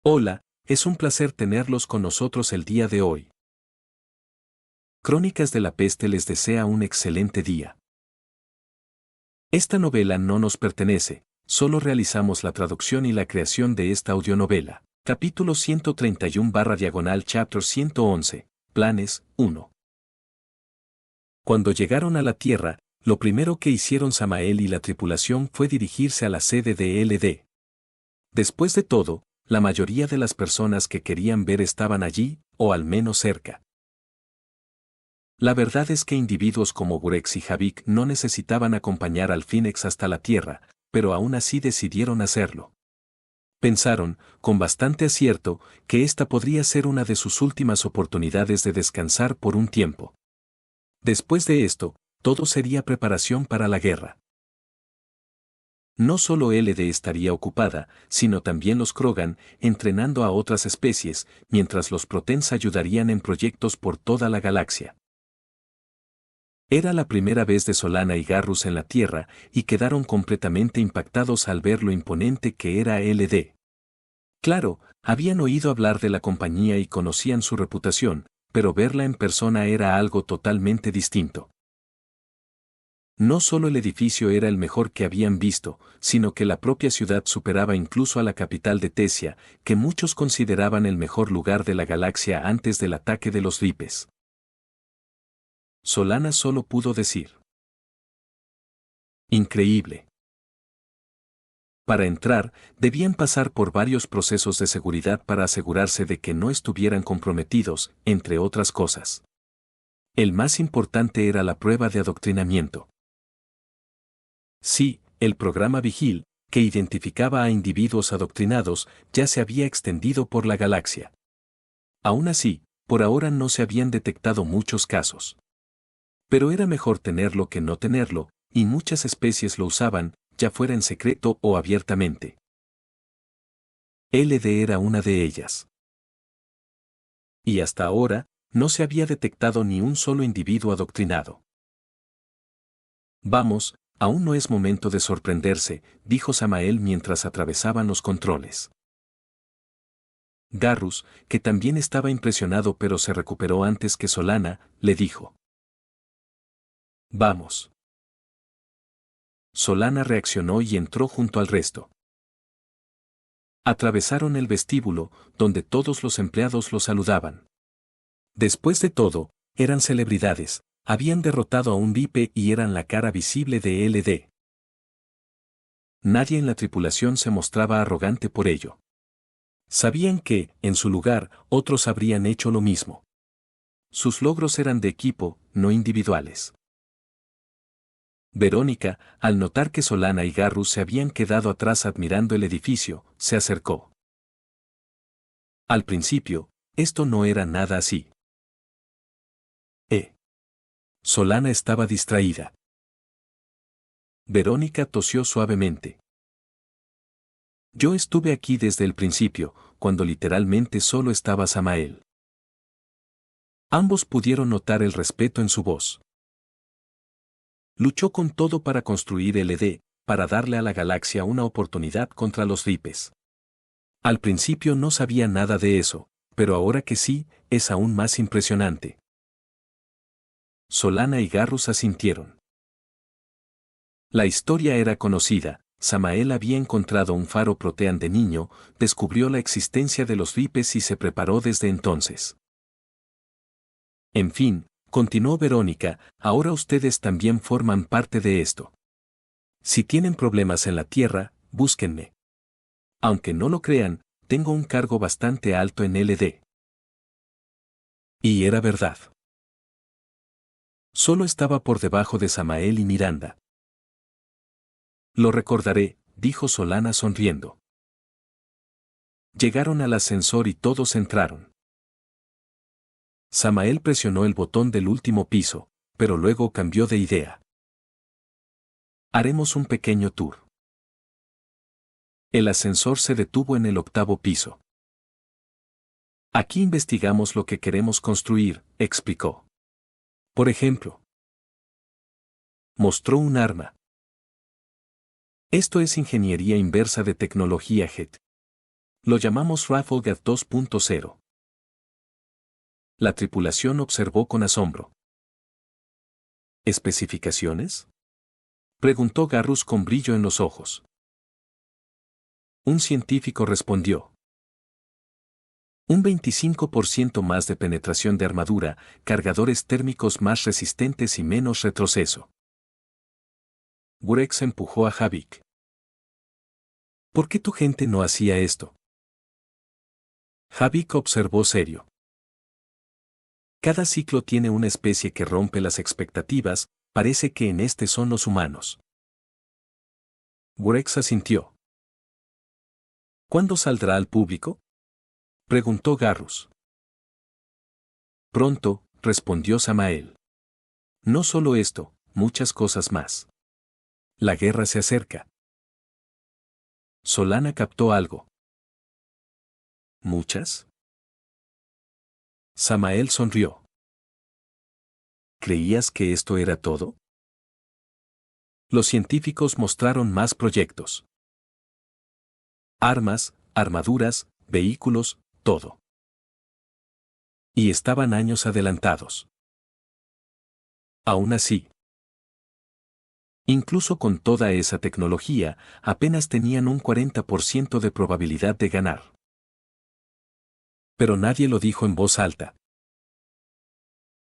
Hola, es un placer tenerlos con nosotros el día de hoy. Crónicas de la Peste les desea un excelente día. Esta novela no nos pertenece, solo realizamos la traducción y la creación de esta audionovela. Capítulo 131/Chapter 111, Planes, 1. Cuando llegaron a la Tierra, lo primero que hicieron Samael y la tripulación fue dirigirse a la sede de LD. Después de todo, la mayoría de las personas que querían ver estaban allí, o al menos cerca. La verdad es que individuos como Burex y Javik no necesitaban acompañar al Phoenix hasta la Tierra, pero aún así decidieron hacerlo. Pensaron, con bastante acierto, que esta podría ser una de sus últimas oportunidades de descansar por un tiempo. Después de esto, todo sería preparación para la guerra. No solo LD estaría ocupada, sino también los Krogan, entrenando a otras especies, mientras los Protens ayudarían en proyectos por toda la galaxia. Era la primera vez de Solana y Garrus en la Tierra, y quedaron completamente impactados al ver lo imponente que era LD. Claro, habían oído hablar de la compañía y conocían su reputación, pero verla en persona era algo totalmente distinto. No solo el edificio era el mejor que habían visto, sino que la propia ciudad superaba incluso a la capital de Tesia, que muchos consideraban el mejor lugar de la galaxia antes del ataque de los Ripes. Solana solo pudo decir: increíble. Para entrar, debían pasar por varios procesos de seguridad para asegurarse de que no estuvieran comprometidos, entre otras cosas. El más importante era la prueba de adoctrinamiento. Sí, el programa Vigil, que identificaba a individuos adoctrinados, ya se había extendido por la galaxia. Aún así, por ahora no se habían detectado muchos casos. Pero era mejor tenerlo que no tenerlo, y muchas especies lo usaban, ya fuera en secreto o abiertamente. LD era una de ellas. Y hasta ahora, no se había detectado ni un solo individuo adoctrinado. Vamos, aún no es momento de sorprenderse, dijo Samael mientras atravesaban los controles. Garrus, que también estaba impresionado pero se recuperó antes que Solana, le dijo: vamos. Solana reaccionó y entró junto al resto. Atravesaron el vestíbulo, donde todos los empleados lo saludaban. Después de todo, eran celebridades, habían derrotado a un Vipe y eran la cara visible de LD. Nadie en la tripulación se mostraba arrogante por ello. Sabían que, en su lugar, otros habrían hecho lo mismo. Sus logros eran de equipo, no individuales. Verónica, al notar que Solana y Garrus se habían quedado atrás admirando el edificio, se acercó. Al principio, esto no era nada así. Solana estaba distraída. Verónica tosió suavemente. Yo estuve aquí desde el principio, cuando literalmente solo estaba Samael. Ambos pudieron notar el respeto en su voz. Luchó con todo para construir LD, para darle a la galaxia una oportunidad contra los Ripes. Al principio no sabía nada de eso, pero ahora que sí, es aún más impresionante. Solana y Garrus asintieron. La historia era conocida. Samael había encontrado un faro protean de niño, descubrió la existencia de los Ripes y se preparó desde entonces. En fin, continuó Verónica, ahora ustedes también forman parte de esto. Si tienen problemas en la Tierra, búsquenme. Aunque no lo crean, tengo un cargo bastante alto en LD. Y era verdad. Solo estaba por debajo de Samael y Miranda. Lo recordaré, dijo Solana sonriendo. Llegaron al ascensor y todos entraron. Samael presionó el botón del último piso, pero luego cambió de idea. Haremos un pequeño tour. El ascensor se detuvo en el 8º piso. Aquí investigamos lo que queremos construir, explicó. Por ejemplo, mostró un arma. Esto es ingeniería inversa de tecnología JET. Lo llamamos Trafalgar 2.0. La tripulación observó con asombro. ¿Especificaciones?, preguntó Garrus con brillo en los ojos. Un científico respondió. Un 25% más de penetración de armadura, cargadores térmicos más resistentes y menos retroceso. Burex empujó a Javik. ¿Por qué tu gente no hacía esto? Javik observó serio. Cada ciclo tiene una especie que rompe las expectativas, parece que en este son los humanos. Burex asintió. ¿Cuándo saldrá al público?, preguntó Garrus. Pronto, respondió Samael. No solo esto, muchas cosas más. La guerra se acerca. Solana captó algo. ¿Muchas? Samael sonrió. ¿Creías que esto era todo? Los científicos mostraron más proyectos. Armas, armaduras, vehículos, todo. Y estaban años adelantados. Aún así, incluso con toda esa tecnología, apenas tenían un 40% de probabilidad de ganar. Pero nadie lo dijo en voz alta.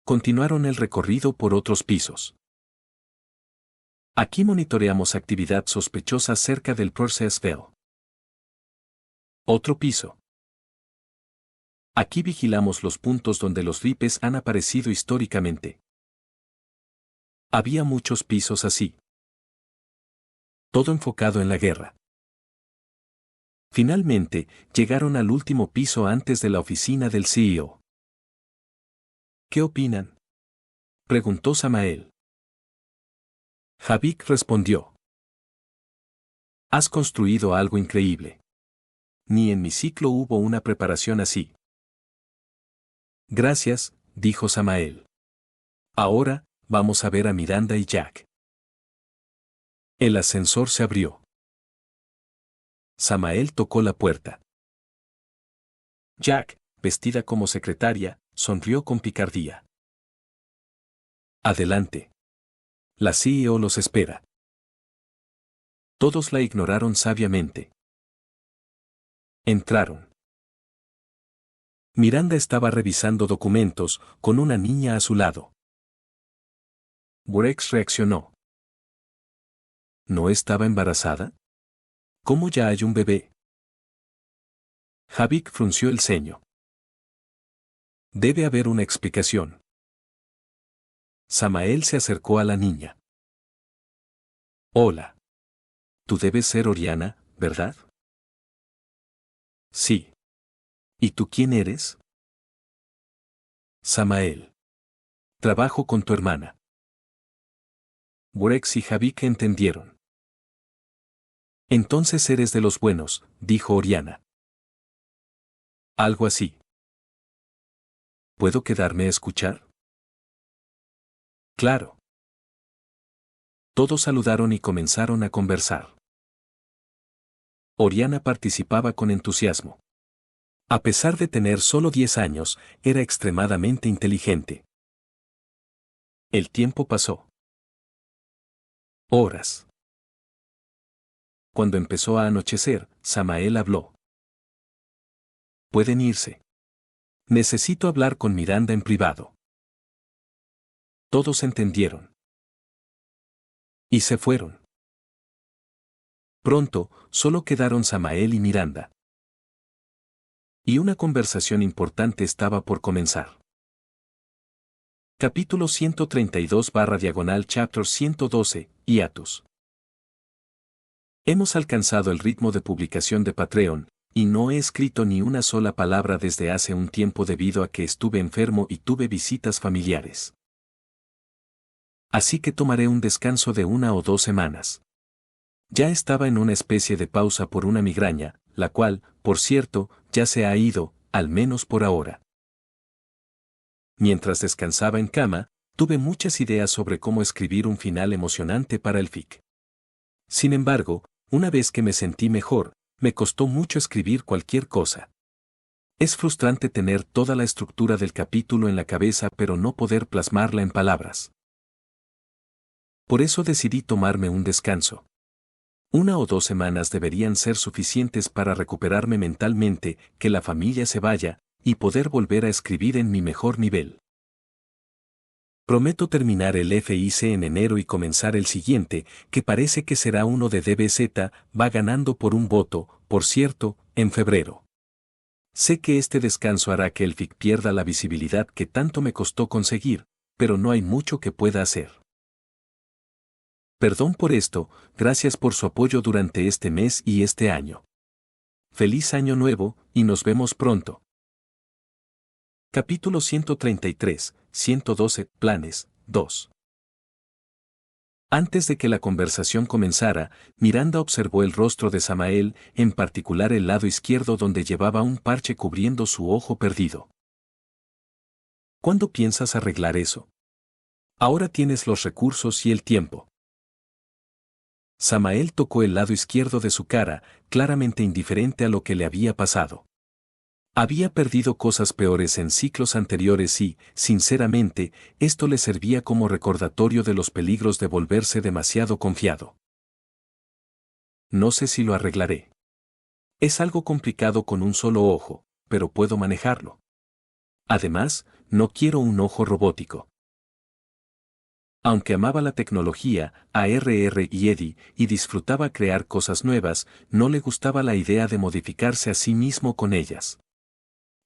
Continuaron el recorrido por otros pisos. Aquí monitoreamos actividad sospechosa cerca del Process Bell. Otro piso. Aquí vigilamos los puntos donde los ripes han aparecido históricamente. Había muchos pisos así. Todo enfocado en la guerra. Finalmente, llegaron al último piso antes de la oficina del CEO. ¿Qué opinan?, preguntó Samael. Javik respondió. Has construido algo increíble. Ni en mi ciclo hubo una preparación así. Gracias, dijo Samael. Ahora, vamos a ver a Miranda y Jack. El ascensor se abrió. Samael tocó la puerta. Jack, vestida como secretaria, sonrió con picardía. Adelante. La CEO los espera. Todos la ignoraron sabiamente. Entraron. Miranda estaba revisando documentos, con una niña a su lado. Burex reaccionó. ¿No estaba embarazada? ¿Cómo ya hay un bebé? Javik frunció el ceño. Debe haber una explicación. Samael se acercó a la niña. Hola. Tú debes ser Oriana, ¿verdad? Sí. ¿Y tú quién eres? Samael. Trabajo con tu hermana. Burex y Javik entendieron. Entonces eres de los buenos, dijo Oriana. Algo así. ¿Puedo quedarme a escuchar? Claro. Todos saludaron y comenzaron a conversar. Oriana participaba con entusiasmo. A pesar de tener solo 10 años, era extremadamente inteligente. El tiempo pasó. Horas. Cuando empezó a anochecer, Samael habló. Pueden irse. Necesito hablar con Miranda en privado. Todos entendieron. Y se fueron. Pronto, solo quedaron Samael y Miranda. Y una conversación importante estaba por comenzar. Capítulo 132/Chapter 112, Hiatus. Hemos alcanzado el ritmo de publicación de Patreon, y no he escrito ni una sola palabra desde hace un tiempo debido a que estuve enfermo y tuve visitas familiares. Así que tomaré un descanso de 1 o 2 semanas. Ya estaba en una especie de pausa por una migraña, la cual, por cierto, ya se ha ido, al menos por ahora. Mientras descansaba en cama, tuve muchas ideas sobre cómo escribir un final emocionante para el fic. Sin embargo, una vez que me sentí mejor, Me costó mucho escribir cualquier cosa. Es frustrante tener toda la estructura del capítulo en la cabeza pero no poder plasmarla en palabras. Por eso decidí tomarme un descanso. 1 o 2 semanas deberían ser suficientes para recuperarme mentalmente, que la familia se vaya, y poder volver a escribir en mi mejor nivel. Prometo terminar el FIC en enero y comenzar el siguiente, que parece que será uno de DBZ, va ganando por un voto, por cierto, en febrero. Sé que este descanso hará que el FIC pierda la visibilidad que tanto me costó conseguir, pero no hay mucho que pueda hacer. Perdón por esto, gracias por su apoyo durante este mes y este año. Feliz año nuevo, y nos vemos pronto. Capítulo 133, 112, Planes, 2. Antes de que la conversación comenzara, Miranda observó el rostro de Samael, en particular el lado izquierdo donde llevaba un parche cubriendo su ojo perdido. ¿Cuándo piensas arreglar eso? Ahora tienes los recursos y el tiempo. Samael tocó el lado izquierdo de su cara, claramente indiferente a lo que le había pasado. Había perdido cosas peores en ciclos anteriores y, sinceramente, esto le servía como recordatorio de los peligros de volverse demasiado confiado. No sé si lo arreglaré. Es algo complicado con un solo ojo, pero puedo manejarlo. Además, no quiero un ojo robótico. Aunque amaba la tecnología, a RR y Eddie, y disfrutaba crear cosas nuevas, no le gustaba la idea de modificarse a sí mismo con ellas.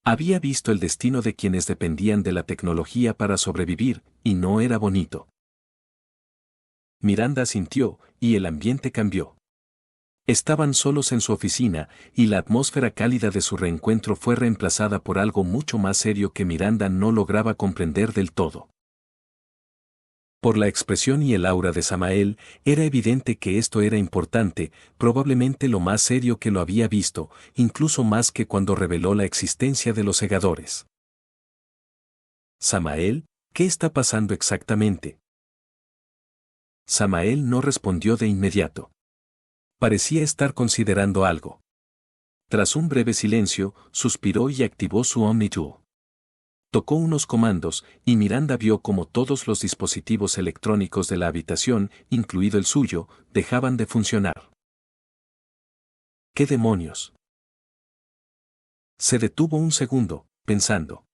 Había visto el destino de quienes dependían de la tecnología para sobrevivir, y no era bonito. Miranda sintió, y el ambiente cambió. Estaban solos en su oficina, y la atmósfera cálida de su reencuentro fue reemplazada por algo mucho más serio que Miranda no lograba comprender del todo. Por la expresión y el aura de Samael, era evidente que esto era importante, probablemente lo más serio que lo había visto, incluso más que cuando reveló la existencia de los segadores. Samael, ¿qué está pasando exactamente? Samael no respondió de inmediato. Parecía estar considerando algo. Tras un breve silencio, suspiró y activó su Omni-Tool. Tocó unos comandos, y Miranda vio como todos los dispositivos electrónicos de la habitación, incluido el suyo, dejaban de funcionar. ¿Qué demonios? Se detuvo un segundo, pensando.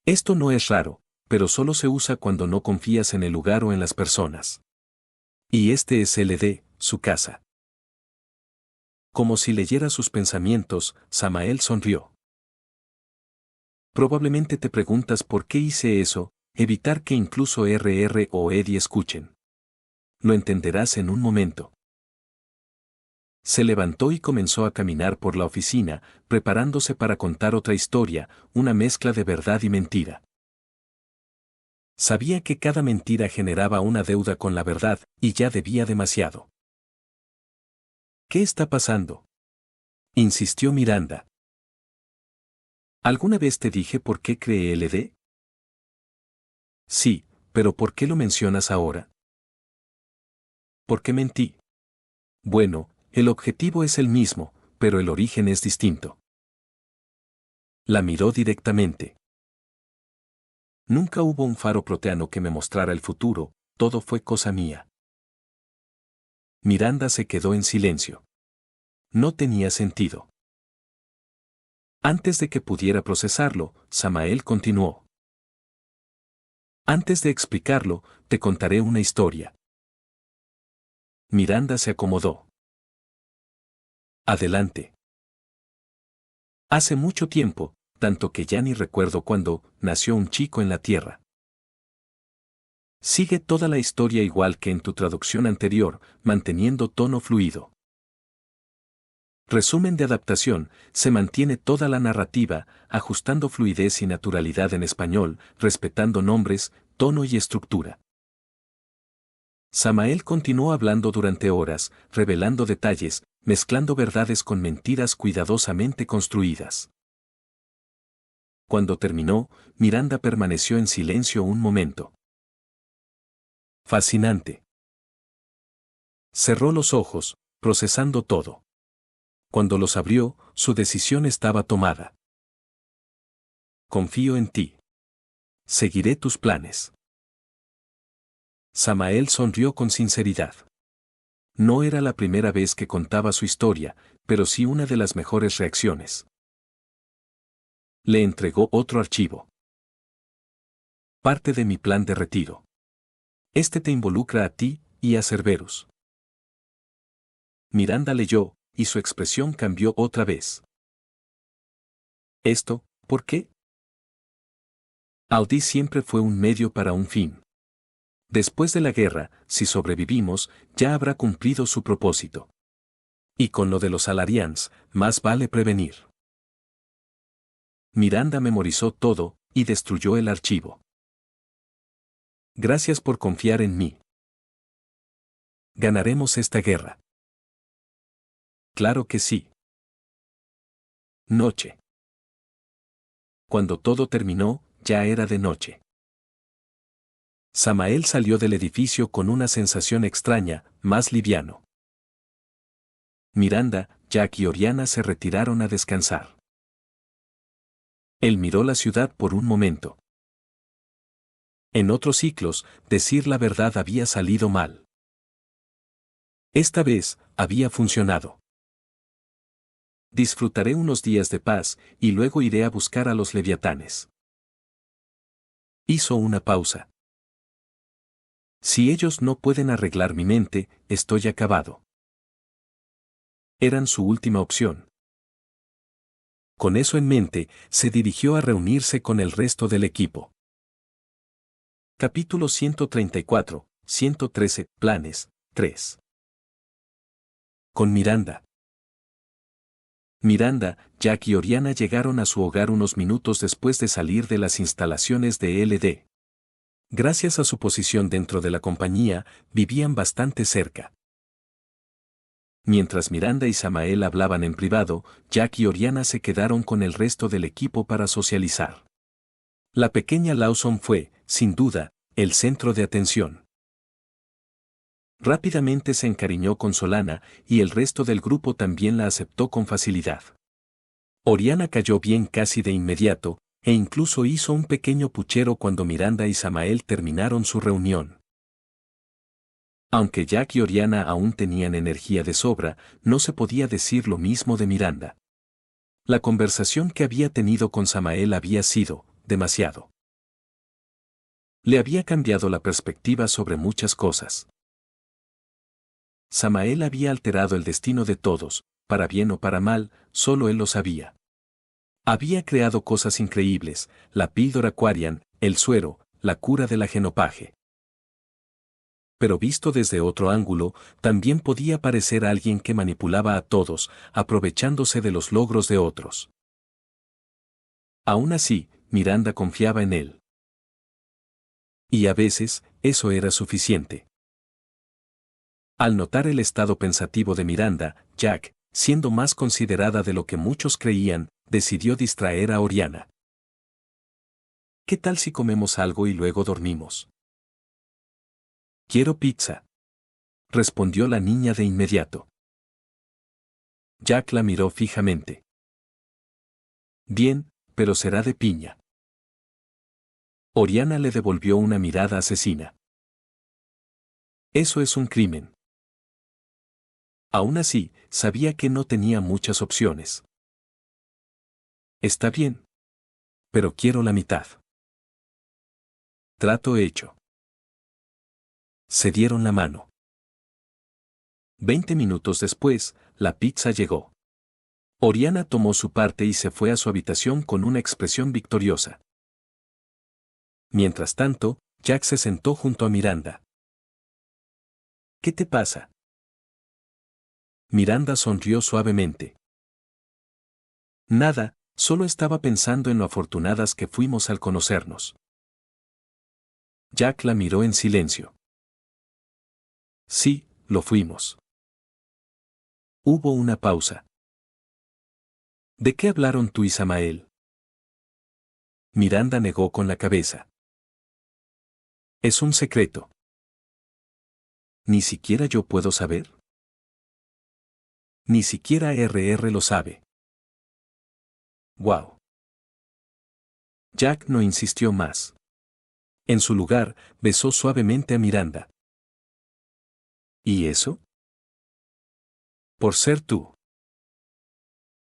Esto no es raro, pero solo se usa cuando no confías en el lugar o en las personas. Y este es LD, su casa. Como si leyera sus pensamientos, Samael sonrió. Probablemente te preguntas por qué hice eso, evitar que incluso RR o Eddie escuchen. Lo entenderás en un momento. Se levantó y comenzó a caminar por la oficina, preparándose para contar otra historia, una mezcla de verdad y mentira. Sabía que cada mentira generaba una deuda con la verdad, y ya debía demasiado. ¿Qué está pasando? Insistió Miranda. ¿Alguna vez te dije por qué creé LD? Sí, pero ¿por qué lo mencionas ahora? ¿Por qué mentí? Bueno, el objetivo es el mismo, pero el origen es distinto. La miró directamente. Nunca hubo un faro proteano que me mostrara el futuro, todo fue cosa mía. Miranda se quedó en silencio. No tenía sentido. Antes de que pudiera procesarlo, Samael continuó. Antes de explicarlo, te contaré una historia. Miranda se acomodó. Adelante. Hace mucho tiempo, tanto que ya ni recuerdo cuándo, nació un chico en la Tierra. Sigue toda la historia igual que en tu traducción anterior, manteniendo tono fluido. Resumen de adaptación, se mantiene toda la narrativa, ajustando fluidez y naturalidad en español, respetando nombres, tono y estructura. Samael continuó hablando durante horas, revelando detalles, mezclando verdades con mentiras cuidadosamente construidas. Cuando terminó, Miranda permaneció en silencio un momento. Fascinante. Cerró los ojos, procesando todo. Cuando los abrió, su decisión estaba tomada. Confío en ti. Seguiré tus planes. Samael sonrió con sinceridad. No era la primera vez que contaba su historia, pero sí una de las mejores reacciones. Le entregó otro archivo. Parte de mi plan de retiro. Este te involucra a ti y a Cerberus. Miranda leyó, y su expresión cambió otra vez. ¿Esto, por qué? Audi siempre fue un medio para un fin. Después de la guerra, si sobrevivimos, ya habrá cumplido su propósito. Y con lo de los Salarians, más vale prevenir. Miranda memorizó todo, y destruyó el archivo. Gracias por confiar en mí. Ganaremos esta guerra. Claro que sí. Noche. Cuando todo terminó, ya era de noche. Samael salió del edificio con una sensación extraña, más liviano. Miranda, Jack y Oriana se retiraron a descansar. Él miró la ciudad por un momento. En otros ciclos, decir la verdad había salido mal. Esta vez, había funcionado. Disfrutaré unos días de paz, y luego iré a buscar a los leviatanes. Hizo una pausa. Si ellos no pueden arreglar mi mente, estoy acabado. Eran su última opción. Con eso en mente, se dirigió a reunirse con el resto del equipo. Capítulo 134, 113, Planes, 3. Con Miranda. Miranda, Jack y Oriana llegaron a su hogar unos minutos después de salir de las instalaciones de LD. Gracias a su posición dentro de la compañía, vivían bastante cerca. Mientras Miranda y Samael hablaban en privado, Jack y Oriana se quedaron con el resto del equipo para socializar. La pequeña Lawson fue, sin duda, el centro de atención. Rápidamente se encariñó con Solana, y el resto del grupo también la aceptó con facilidad. Oriana cayó bien casi de inmediato, e incluso hizo un pequeño puchero cuando Miranda y Samael terminaron su reunión. Aunque Jack y Oriana aún tenían energía de sobra, no se podía decir lo mismo de Miranda. La conversación que había tenido con Samael había sido, demasiado. Le había cambiado la perspectiva sobre muchas cosas. Samael había alterado el destino de todos, para bien o para mal, solo él lo sabía. Había creado cosas increíbles, la píldora Quarian, el suero, la cura del agenopaje. Pero visto desde otro ángulo, también podía parecer alguien que manipulaba a todos, aprovechándose de los logros de otros. Aún así, Miranda confiaba en él. Y a veces, eso era suficiente. Al notar el estado pensativo de Miranda, Jack, siendo más considerada de lo que muchos creían, decidió distraer a Oriana. ¿Qué tal si comemos algo y luego dormimos? Quiero pizza, respondió la niña de inmediato. Jack la miró fijamente. Bien, pero será de piña. Oriana le devolvió una mirada asesina. Eso es un crimen. Aún así, sabía que no tenía muchas opciones. Está bien. Pero quiero la mitad. Trato hecho. Se dieron la mano. 20 minutos después, la pizza llegó. Oriana tomó su parte y se fue a su habitación con una expresión victoriosa. Mientras tanto, Jack se sentó junto a Miranda. ¿Qué te pasa? Miranda sonrió suavemente. Nada, solo estaba pensando en lo afortunadas que fuimos al conocernos. Jack la miró en silencio. Sí, lo fuimos. Hubo una pausa. ¿De qué hablaron tú y Samael? Miranda negó con la cabeza. Es un secreto. ¿Ni siquiera yo puedo saber? Ni siquiera RR lo sabe. ¡Wow! Jack no insistió más. En su lugar, besó suavemente a Miranda. ¿Y eso? Por ser tú.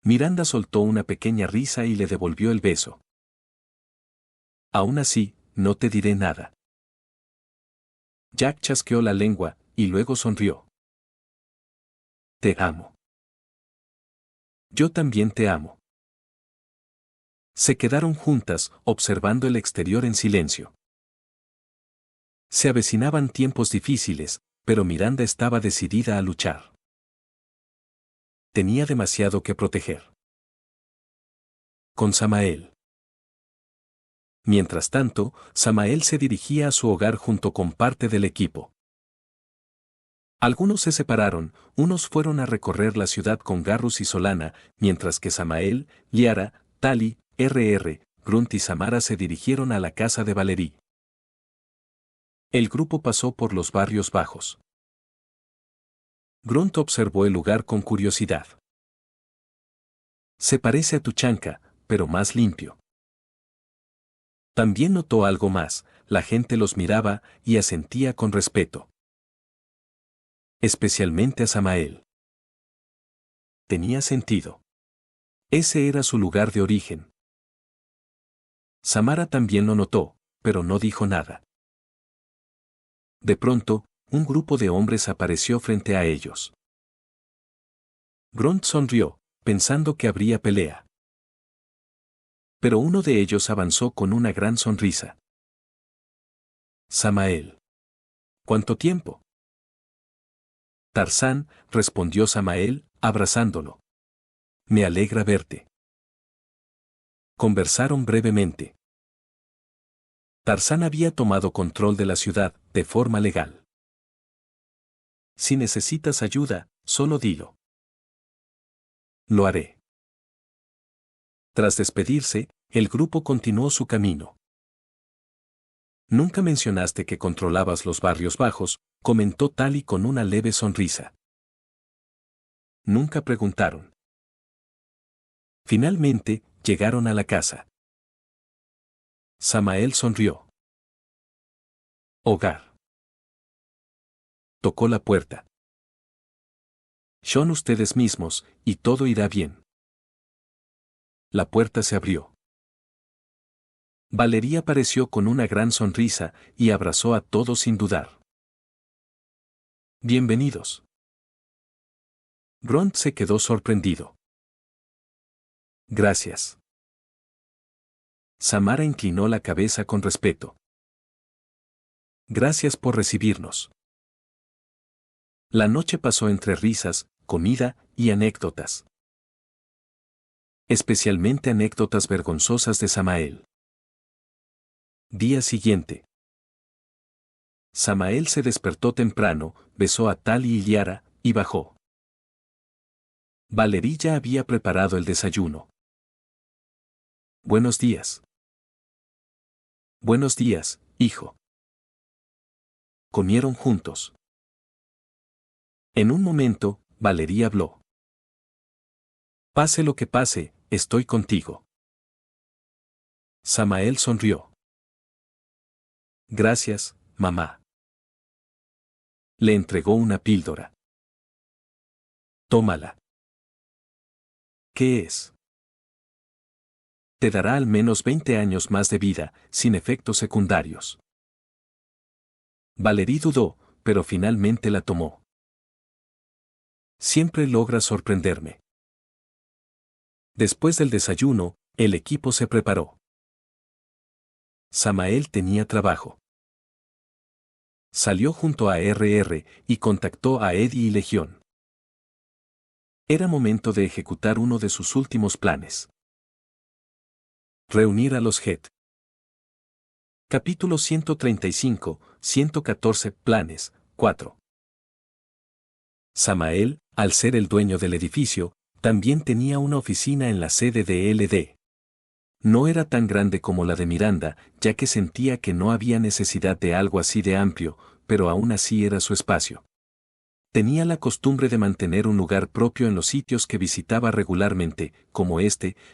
Miranda soltó una pequeña risa y le devolvió el beso. Aún así, no te diré nada. Jack chasqueó la lengua, y luego sonrió. Te amo. Yo también te amo. Se quedaron juntas, observando el exterior en silencio. Se avecinaban tiempos difíciles, pero Miranda estaba decidida a luchar. Tenía demasiado que proteger. Con Samael. Mientras tanto, Samael se dirigía a su hogar junto con parte del equipo. Algunos se separaron, unos fueron a recorrer la ciudad con Garrus y Solana, mientras que Samael, Liara, Tali, RR, Grunt y Samara se dirigieron a la casa de Valerie. El grupo pasó por los barrios bajos. Grunt observó el lugar con curiosidad. Se parece a Tuchanka, pero más limpio. También notó algo más, la gente los miraba y asentía con respeto. Especialmente a Samael. Tenía sentido. Ese era su lugar de origen. Samara también lo notó, pero no dijo nada. De pronto, un grupo de hombres apareció frente a ellos. Grunt sonrió, pensando que habría pelea. Pero uno de ellos avanzó con una gran sonrisa. Samael. ¿Cuánto tiempo? Tarzán, respondió Samael, abrazándolo. Me alegra verte. Conversaron brevemente. Tarzán había tomado control de la ciudad, de forma legal. Si necesitas ayuda, solo dilo. Lo haré. Tras despedirse, el grupo continuó su camino. Nunca mencionaste que controlabas los barrios bajos, comentó Tali con una leve sonrisa. Nunca preguntaron. Finalmente, llegaron a la casa. Samael sonrió. Hogar. Tocó la puerta. Son ustedes mismos, y todo irá bien. La puerta se abrió. Valerie apareció con una gran sonrisa y abrazó a todos sin dudar. Bienvenidos. Grunt se quedó sorprendido. Gracias. Samara inclinó la cabeza con respeto. Gracias por recibirnos. La noche pasó entre risas, comida y anécdotas. Especialmente anécdotas vergonzosas de Samael. Día siguiente. Samael se despertó temprano, besó a Tali y Liara, y bajó. Valerie ya había preparado el desayuno. Buenos días. Buenos días, hijo. Comieron juntos. En un momento, Valerie habló. Pase lo que pase, estoy contigo. Samael sonrió. Gracias, mamá. Le entregó una píldora. Tómala. ¿Qué es? Te dará al menos 20 años más de vida, sin efectos secundarios. Valerie dudó, pero finalmente la tomó. Siempre logra sorprenderme. Después del desayuno, el equipo se preparó. Samael tenía trabajo. Salió junto a RR y contactó a Eddie y Legión. Era momento de ejecutar uno de sus últimos planes. Reunir a los Head. Capítulo 135, 114 Planes, 4. Samael, al ser el dueño del edificio, también tenía una oficina en la sede de LD. No era tan grande como la de Miranda, ya que sentía que no había necesidad de algo así de amplio, pero aún así era su espacio. Tenía la costumbre de mantener un lugar propio en los sitios que visitaba regularmente, como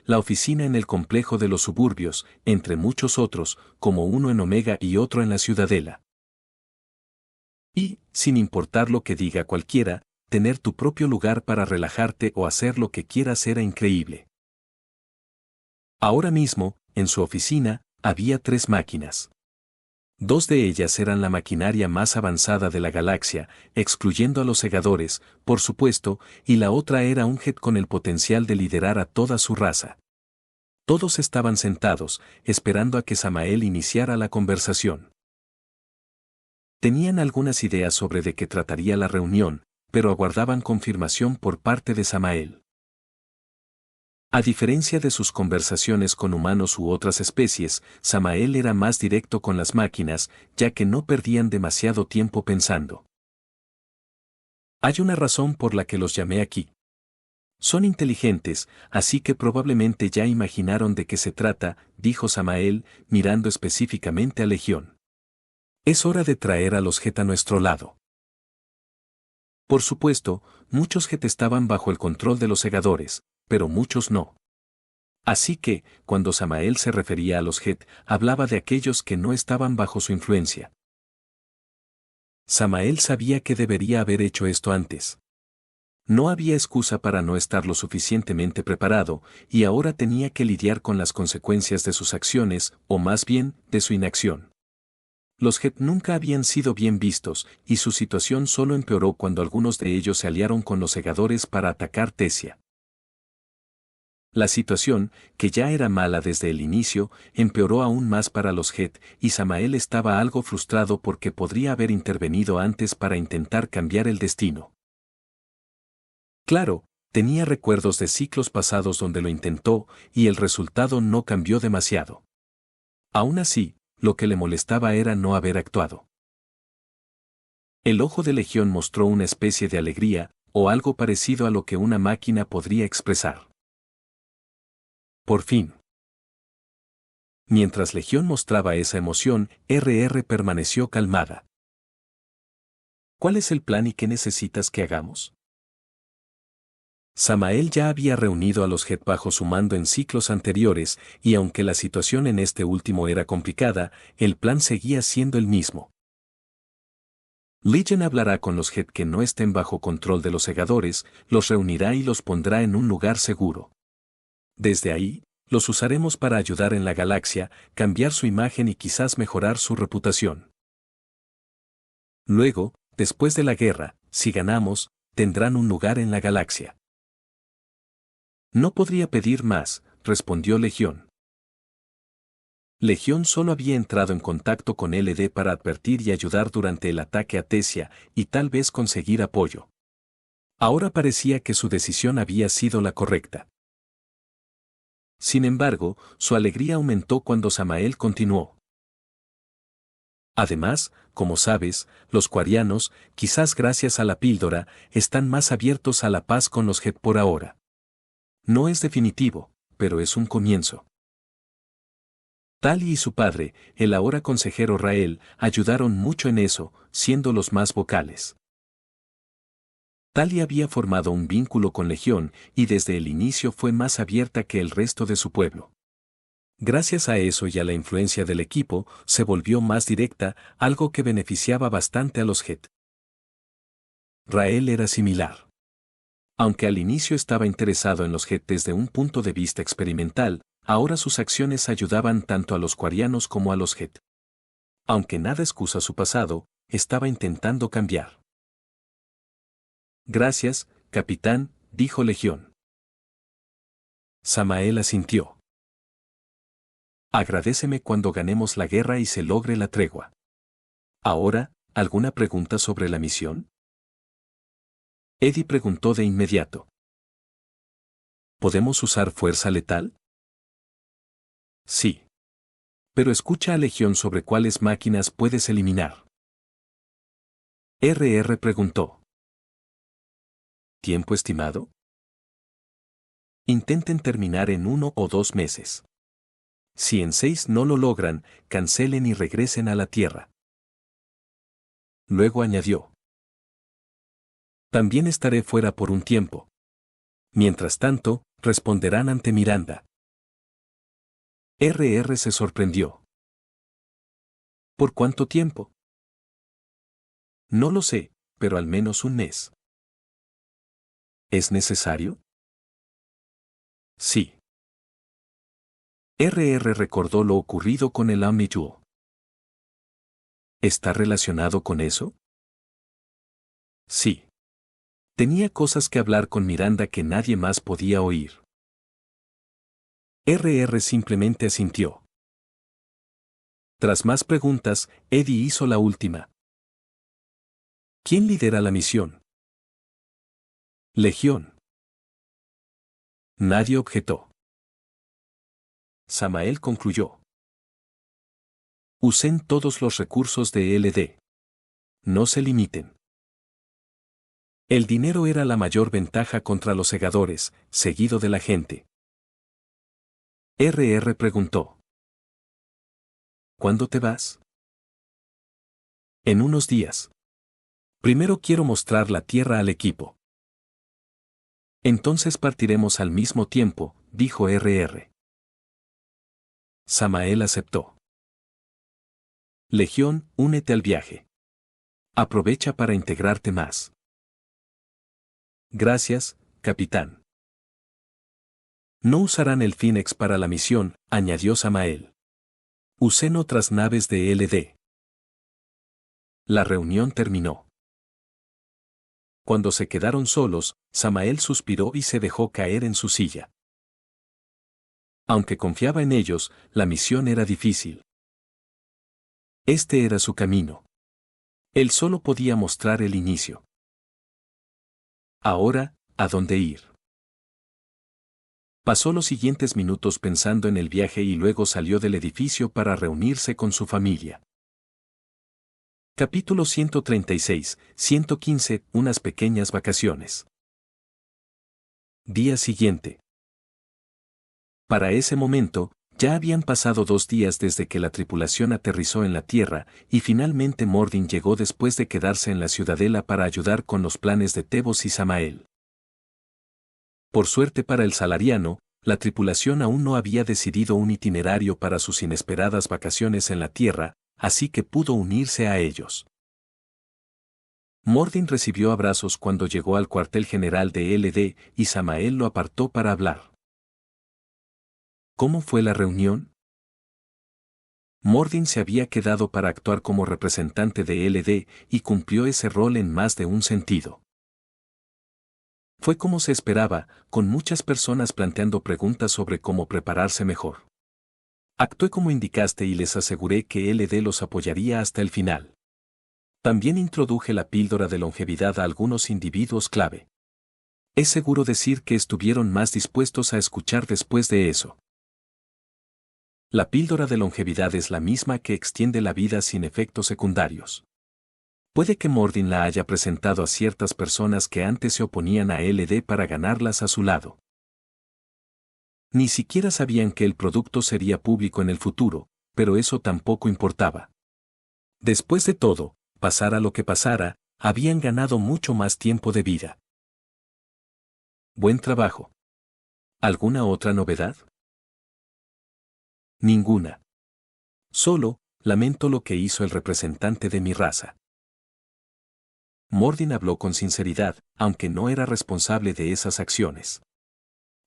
la oficina en el complejo de los suburbios, entre muchos otros, como uno en Omega y otro en la Ciudadela. Y, sin importar lo que diga cualquiera, tener tu propio lugar para relajarte o hacer lo que quieras era increíble. Ahora mismo, en su oficina, había 3 máquinas. 2 de ellas eran la maquinaria más avanzada de la galaxia, excluyendo a los segadores, por supuesto, y la otra era un jet con el potencial de liderar a toda su raza. Todos estaban sentados, esperando a que Samael iniciara la conversación. Tenían algunas ideas sobre de qué trataría la reunión, pero aguardaban confirmación por parte de Samael. A diferencia de sus conversaciones con humanos u otras especies, Samael era más directo con las máquinas, ya que no perdían demasiado tiempo pensando. Hay una razón por la que los llamé aquí. Son inteligentes, así que probablemente ya imaginaron de qué se trata, dijo Samael, mirando específicamente a Legión. Es hora de traer a los Jet a nuestro lado. Por supuesto, muchos Jet estaban bajo el control de los segadores, pero muchos no. Así que, cuando Samael se refería a los Jet, hablaba de aquellos que no estaban bajo su influencia. Samael sabía que debería haber hecho esto antes. No había excusa para no estar lo suficientemente preparado, y ahora tenía que lidiar con las consecuencias de sus acciones, o más bien, de su inacción. Los Jet nunca habían sido bien vistos, y su situación solo empeoró cuando algunos de ellos se aliaron con los segadores para atacar Tesia. La situación, que ya era mala desde el inicio, empeoró aún más para los Jet, y Samael estaba algo frustrado porque podría haber intervenido antes para intentar cambiar el destino. Claro, tenía recuerdos de ciclos pasados donde lo intentó, y el resultado no cambió demasiado. Aún así, lo que le molestaba era no haber actuado. El ojo de Legión mostró una especie de alegría, o algo parecido a lo que una máquina podría expresar. Por fin. Mientras Legión mostraba esa emoción, RR permaneció calmada. ¿Cuál es el plan y qué necesitas que hagamos? Samael ya había reunido a los Jet bajo su mando en ciclos anteriores, y aunque la situación en este último era complicada, el plan seguía siendo el mismo. Legion hablará con los Jet que no estén bajo control de los segadores, los reunirá y los pondrá en un lugar seguro. Desde ahí, los usaremos para ayudar en la galaxia, cambiar su imagen y quizás mejorar su reputación. Luego, después de la guerra, si ganamos, tendrán un lugar en la galaxia. No podría pedir más, respondió Legión. Legión solo había entrado en contacto con LD para advertir y ayudar durante el ataque a Tesia, y tal vez conseguir apoyo. Ahora parecía que su decisión había sido la correcta. Sin embargo, su alegría aumentó cuando Samael continuó. Además, como sabes, los quarianos, quizás gracias a la píldora, están más abiertos a la paz con los Jet por ahora. No es definitivo, pero es un comienzo. Tali y su padre, el ahora consejero Rael, ayudaron mucho en eso, siendo los más vocales. Tali había formado un vínculo con Legión y desde el inicio fue más abierta que el resto de su pueblo. Gracias a eso y a la influencia del equipo, se volvió más directa, algo que beneficiaba bastante a los Jet. Rael era similar. Aunque al inicio estaba interesado en los Jet desde un punto de vista experimental, ahora sus acciones ayudaban tanto a los quarianos como a los Jet. Aunque nada excusa su pasado, estaba intentando cambiar. Gracias, capitán, dijo Legión. Samael asintió. Agradéceme cuando ganemos la guerra y se logre la tregua. Ahora, ¿alguna pregunta sobre la misión? Eddie preguntó de inmediato. ¿Podemos usar fuerza letal? Sí. Pero escucha a Legión sobre cuáles máquinas puedes eliminar. RR preguntó. ¿Tiempo estimado? Intenten terminar en 1 o 2 meses. Si en 6 no lo logran, cancelen y regresen a la Tierra. Luego añadió. También estaré fuera por un tiempo. Mientras tanto, responderán ante Miranda. RR se sorprendió. ¿Por cuánto tiempo? No lo sé, pero al menos un mes. ¿Es necesario? Sí. RR recordó lo ocurrido con el Omniduo. ¿Está relacionado con eso? Sí. Tenía cosas que hablar con Miranda que nadie más podía oír. RR simplemente asintió. Tras más preguntas, Eddie hizo la última. ¿Quién lidera la misión? Legión. Nadie objetó. Samael concluyó. Usen todos los recursos de LD. No se limiten. El dinero era la mayor ventaja contra los segadores, seguido de la gente. RR preguntó. ¿Cuándo te vas? En unos días. Primero quiero mostrar la Tierra al equipo. Entonces partiremos al mismo tiempo, dijo RR. Samael aceptó. Legión, únete al viaje. Aprovecha para integrarte más. Gracias, capitán. No usarán el Phoenix para la misión, añadió Samael. Usen otras naves de LD. La reunión terminó. Cuando se quedaron solos, Samael suspiró y se dejó caer en su silla. Aunque confiaba en ellos, la misión era difícil. Este era su camino. Él solo podía mostrar el inicio. Ahora, ¿a dónde ir? Pasó los siguientes minutos pensando en el viaje y luego salió del edificio para reunirse con su familia. Capítulo 136, 115, unas pequeñas vacaciones. Día siguiente. Para ese momento, ya habían pasado 2 días desde que la tripulación aterrizó en la Tierra, y finalmente Mordin llegó después de quedarse en la ciudadela para ayudar con los planes de Tebos y Samael. Por suerte para el salariano, la tripulación aún no había decidido un itinerario para sus inesperadas vacaciones en la Tierra, así que pudo unirse a ellos. Mordin recibió abrazos cuando llegó al cuartel general de LD y Samael lo apartó para hablar. ¿Cómo fue la reunión? Mordin se había quedado para actuar como representante de LD y cumplió ese rol en más de un sentido. Fue como se esperaba, con muchas personas planteando preguntas sobre cómo prepararse mejor. Actué como indicaste y les aseguré que LD los apoyaría hasta el final. También introduje la píldora de longevidad a algunos individuos clave. Es seguro decir que estuvieron más dispuestos a escuchar después de eso. La píldora de longevidad es la misma que extiende la vida sin efectos secundarios. Puede que Mordin la haya presentado a ciertas personas que antes se oponían a LD para ganarlas a su lado. Ni siquiera sabían que el producto sería público en el futuro, pero eso tampoco importaba. Después de todo, pasara lo que pasara, habían ganado mucho más tiempo de vida. Buen trabajo. ¿Alguna otra novedad? Ninguna. Solo, lamento lo que hizo el representante de mi raza. Mordin habló con sinceridad, aunque no era responsable de esas acciones.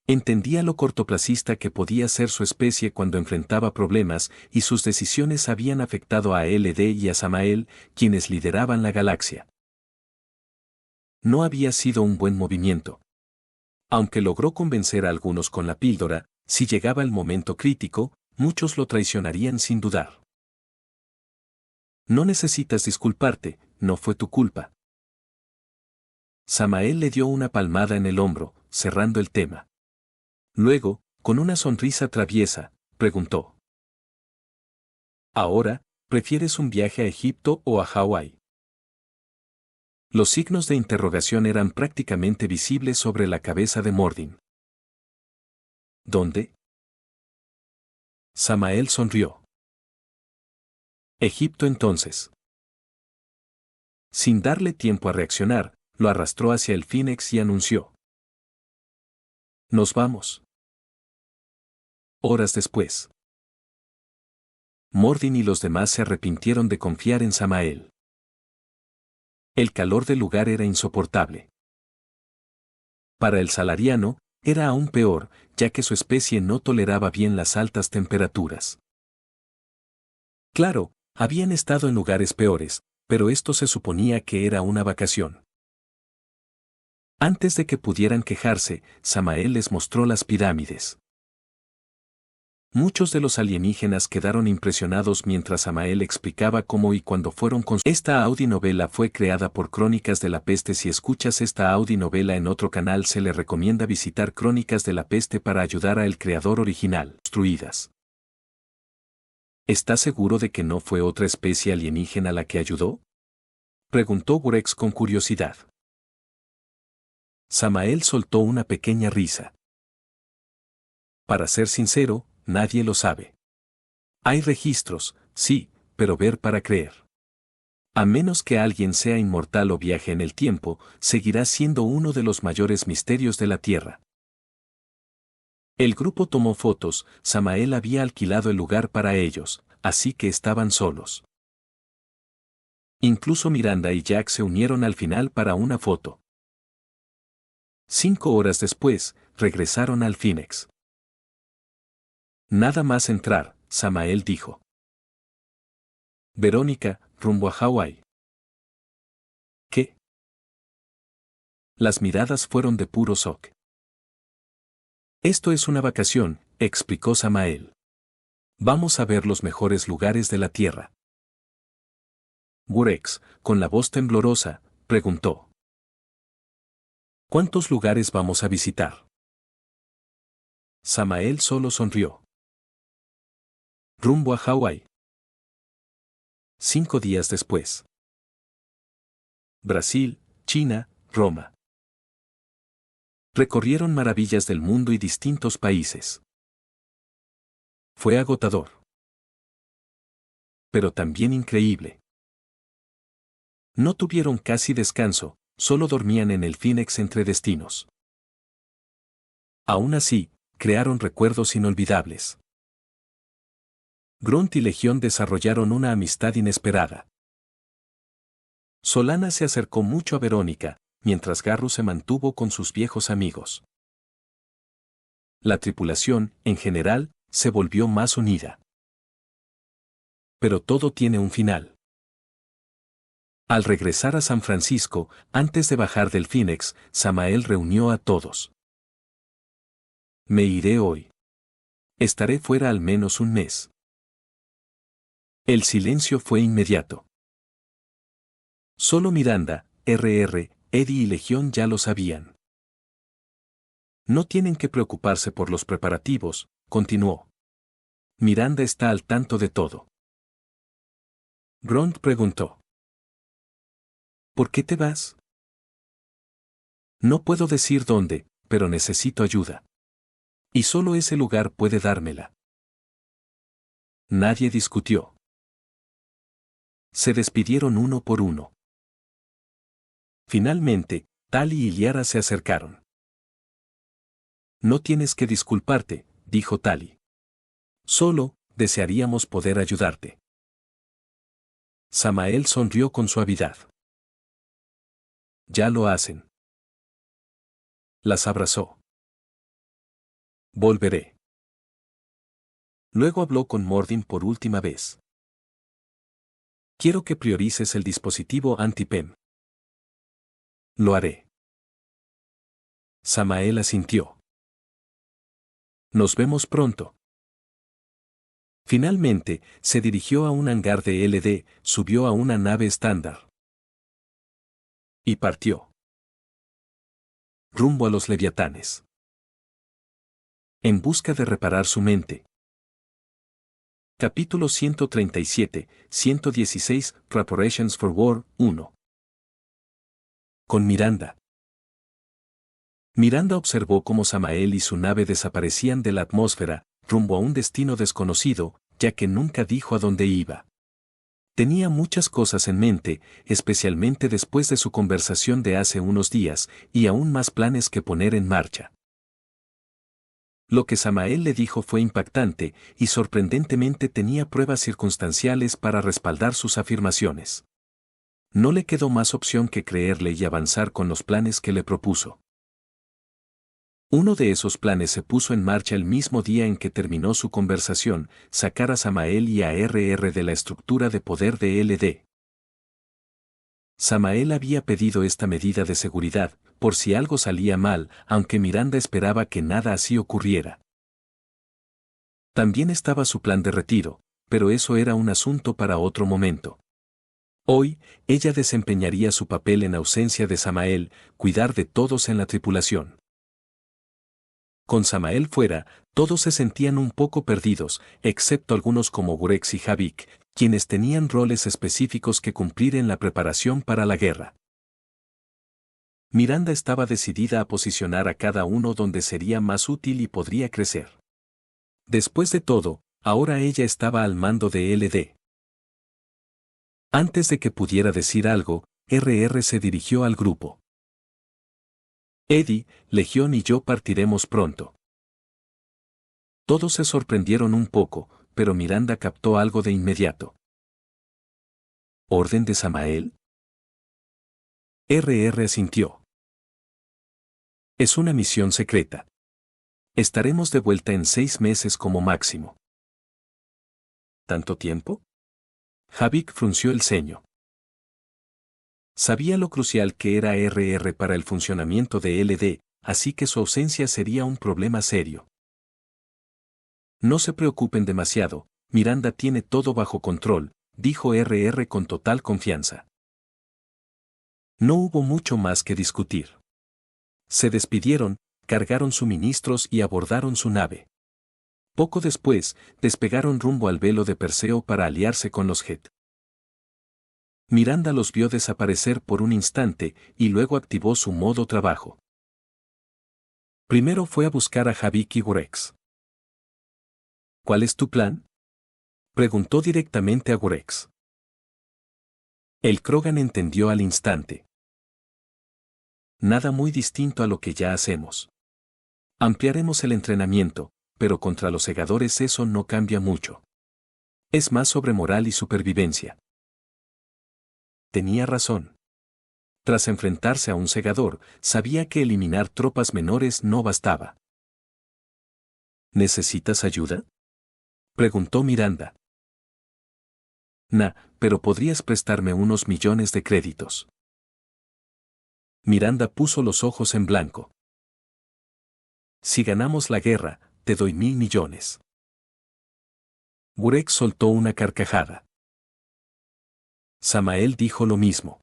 Entendía lo cortoplacista que podía ser su especie cuando enfrentaba problemas, y sus decisiones habían afectado a LD y a Samael, quienes lideraban la galaxia. No había sido un buen movimiento. Aunque logró convencer a algunos con la píldora, si llegaba el momento crítico, muchos lo traicionarían sin dudar. No necesitas disculparte, no fue tu culpa. Samael le dio una palmada en el hombro, cerrando el tema. Luego, con una sonrisa traviesa, preguntó. Ahora, ¿prefieres un viaje a Egipto o a Hawái? Los signos de interrogación eran prácticamente visibles sobre la cabeza de Mordin. ¿Dónde? Samael sonrió. Egipto entonces. Sin darle tiempo a reaccionar, lo arrastró hacia el Phoenix y anunció: «Nos vamos». Horas después, Mordin y los demás se arrepintieron de confiar en Samael. El calor del lugar era insoportable. Para el salariano, era aún peor, ya que su especie no toleraba bien las altas temperaturas. Claro, habían estado en lugares peores, pero esto se suponía que era una vacación. Antes de que pudieran quejarse, Samael les mostró las pirámides. Muchos de los alienígenas quedaron impresionados mientras Samael explicaba cómo y cuándo fueron construidos. Esta audionovela fue creada por Crónicas de la Peste. Si escuchas esta audionovela en otro canal, se le recomienda visitar Crónicas de la Peste para ayudar a el creador original. Construidas. ¿Estás seguro de que no fue otra especie alienígena la que ayudó?, preguntó Gurex con curiosidad. Samael soltó una pequeña risa. Para ser sincero, nadie lo sabe. Hay registros, sí, pero ver para creer. A menos que alguien sea inmortal o viaje en el tiempo, seguirá siendo uno de los mayores misterios de la Tierra. El grupo tomó fotos. Samael había alquilado el lugar para ellos, así que estaban solos. Incluso Miranda y Jack se unieron al final para una foto. 5 horas después, regresaron al Phoenix. Nada más entrar, Samael dijo: «Verónica, rumbo a Hawái». ¿Qué? Las miradas fueron de puro shock. «Esto es una vacación», explicó Samael. «Vamos a ver los mejores lugares de la Tierra». Gurex, con la voz temblorosa, preguntó: «¿Cuántos lugares vamos a visitar?». Samael solo sonrió. «Rumbo a Hawái». 5 días después. Brasil, China, Roma. Recorrieron maravillas del mundo y distintos países. Fue agotador, pero también increíble. No tuvieron casi descanso, solo dormían en el Phoenix entre destinos. Aún así, crearon recuerdos inolvidables. Grunt y Legión desarrollaron una amistad inesperada. Solana se acercó mucho a Verónica, mientras Garru se mantuvo con sus viejos amigos. La tripulación, en general, se volvió más unida. Pero todo tiene un final. Al regresar a San Francisco, antes de bajar del Phoenix, Samael reunió a todos. «Me iré hoy. Estaré fuera al menos un mes». El silencio fue inmediato. Solo Miranda, RR, Eddie y Legión ya lo sabían. «No tienen que preocuparse por los preparativos», continuó. «Miranda está al tanto de todo». Grunt preguntó: «¿Por qué te vas?». «No puedo decir dónde, pero necesito ayuda. Y solo ese lugar puede dármela». Nadie discutió. Se despidieron uno por uno. Finalmente, Tali y Liara se acercaron. «No tienes que disculparte», dijo Tali. «Solo, desearíamos poder ayudarte». Samael sonrió con suavidad. «Ya lo hacen». Las abrazó. «Volveré». Luego habló con Mordin por última vez. «Quiero que priorices el dispositivo anti-PEM». «Lo haré». Samael asintió. «Nos vemos pronto». Finalmente, se dirigió a un hangar de LD, subió a una nave estándar. Y partió. Rumbo a los Leviatanes. En busca de reparar su mente. Capítulo 137, 116, Preparations for War, 1. Con Miranda. Miranda observó cómo Samael y su nave desaparecían de la atmósfera, rumbo a un destino desconocido, ya que nunca dijo a dónde iba. Tenía muchas cosas en mente, especialmente después de su conversación de hace unos días, y aún más planes que poner en marcha. Lo que Samael le dijo fue impactante, y sorprendentemente tenía pruebas circunstanciales para respaldar sus afirmaciones. No le quedó más opción que creerle y avanzar con los planes que le propuso. Uno de esos planes se puso en marcha el mismo día en que terminó su conversación: sacar a Samael y a RR de la estructura de poder de LD. Samael había pedido esta medida de seguridad, por si algo salía mal, aunque Miranda esperaba que nada así ocurriera. También estaba su plan de retiro, pero eso era un asunto para otro momento. Hoy, ella desempeñaría su papel en ausencia de Samael, cuidar de todos en la tripulación. Con Samael fuera, todos se sentían un poco perdidos, excepto algunos como Gurex y Havik, quienes tenían roles específicos que cumplir en la preparación para la guerra. Miranda estaba decidida a posicionar a cada uno donde sería más útil y podría crecer. Después de todo, ahora ella estaba al mando de LD. Antes de que pudiera decir algo, RR se dirigió al grupo. Eddie, Legión y yo partiremos pronto. Todos se sorprendieron un poco, pero Miranda captó algo de inmediato. ¿Orden de Samael? RR asintió. Es una misión secreta. Estaremos de vuelta en 6 meses como máximo. ¿Tanto tiempo? Havik frunció el ceño. Sabía lo crucial que era RR para el funcionamiento de LD, así que su ausencia sería un problema serio. No se preocupen demasiado, Miranda tiene todo bajo control, dijo RR con total confianza. No hubo mucho más que discutir. Se despidieron, cargaron suministros y abordaron su nave. Poco después, despegaron rumbo al velo de Perseo para aliarse con los Jet. Miranda los vio desaparecer por un instante y luego activó su modo trabajo. Primero fue a buscar a Havik y Gurex. ¿Cuál es tu plan?, preguntó directamente a Gurex. El Krogan entendió al instante. Nada muy distinto a lo que ya hacemos. Ampliaremos el entrenamiento, pero contra los segadores eso no cambia mucho. Es más sobre moral y supervivencia. Tenía razón. Tras enfrentarse a un segador, sabía que eliminar tropas menores no bastaba. ¿Necesitas ayuda?, preguntó Miranda. Pero podrías prestarme unos millones de créditos. Miranda puso los ojos en blanco. Si ganamos la guerra, te doy 1.000 millones. Gurex soltó una carcajada. Samael dijo lo mismo.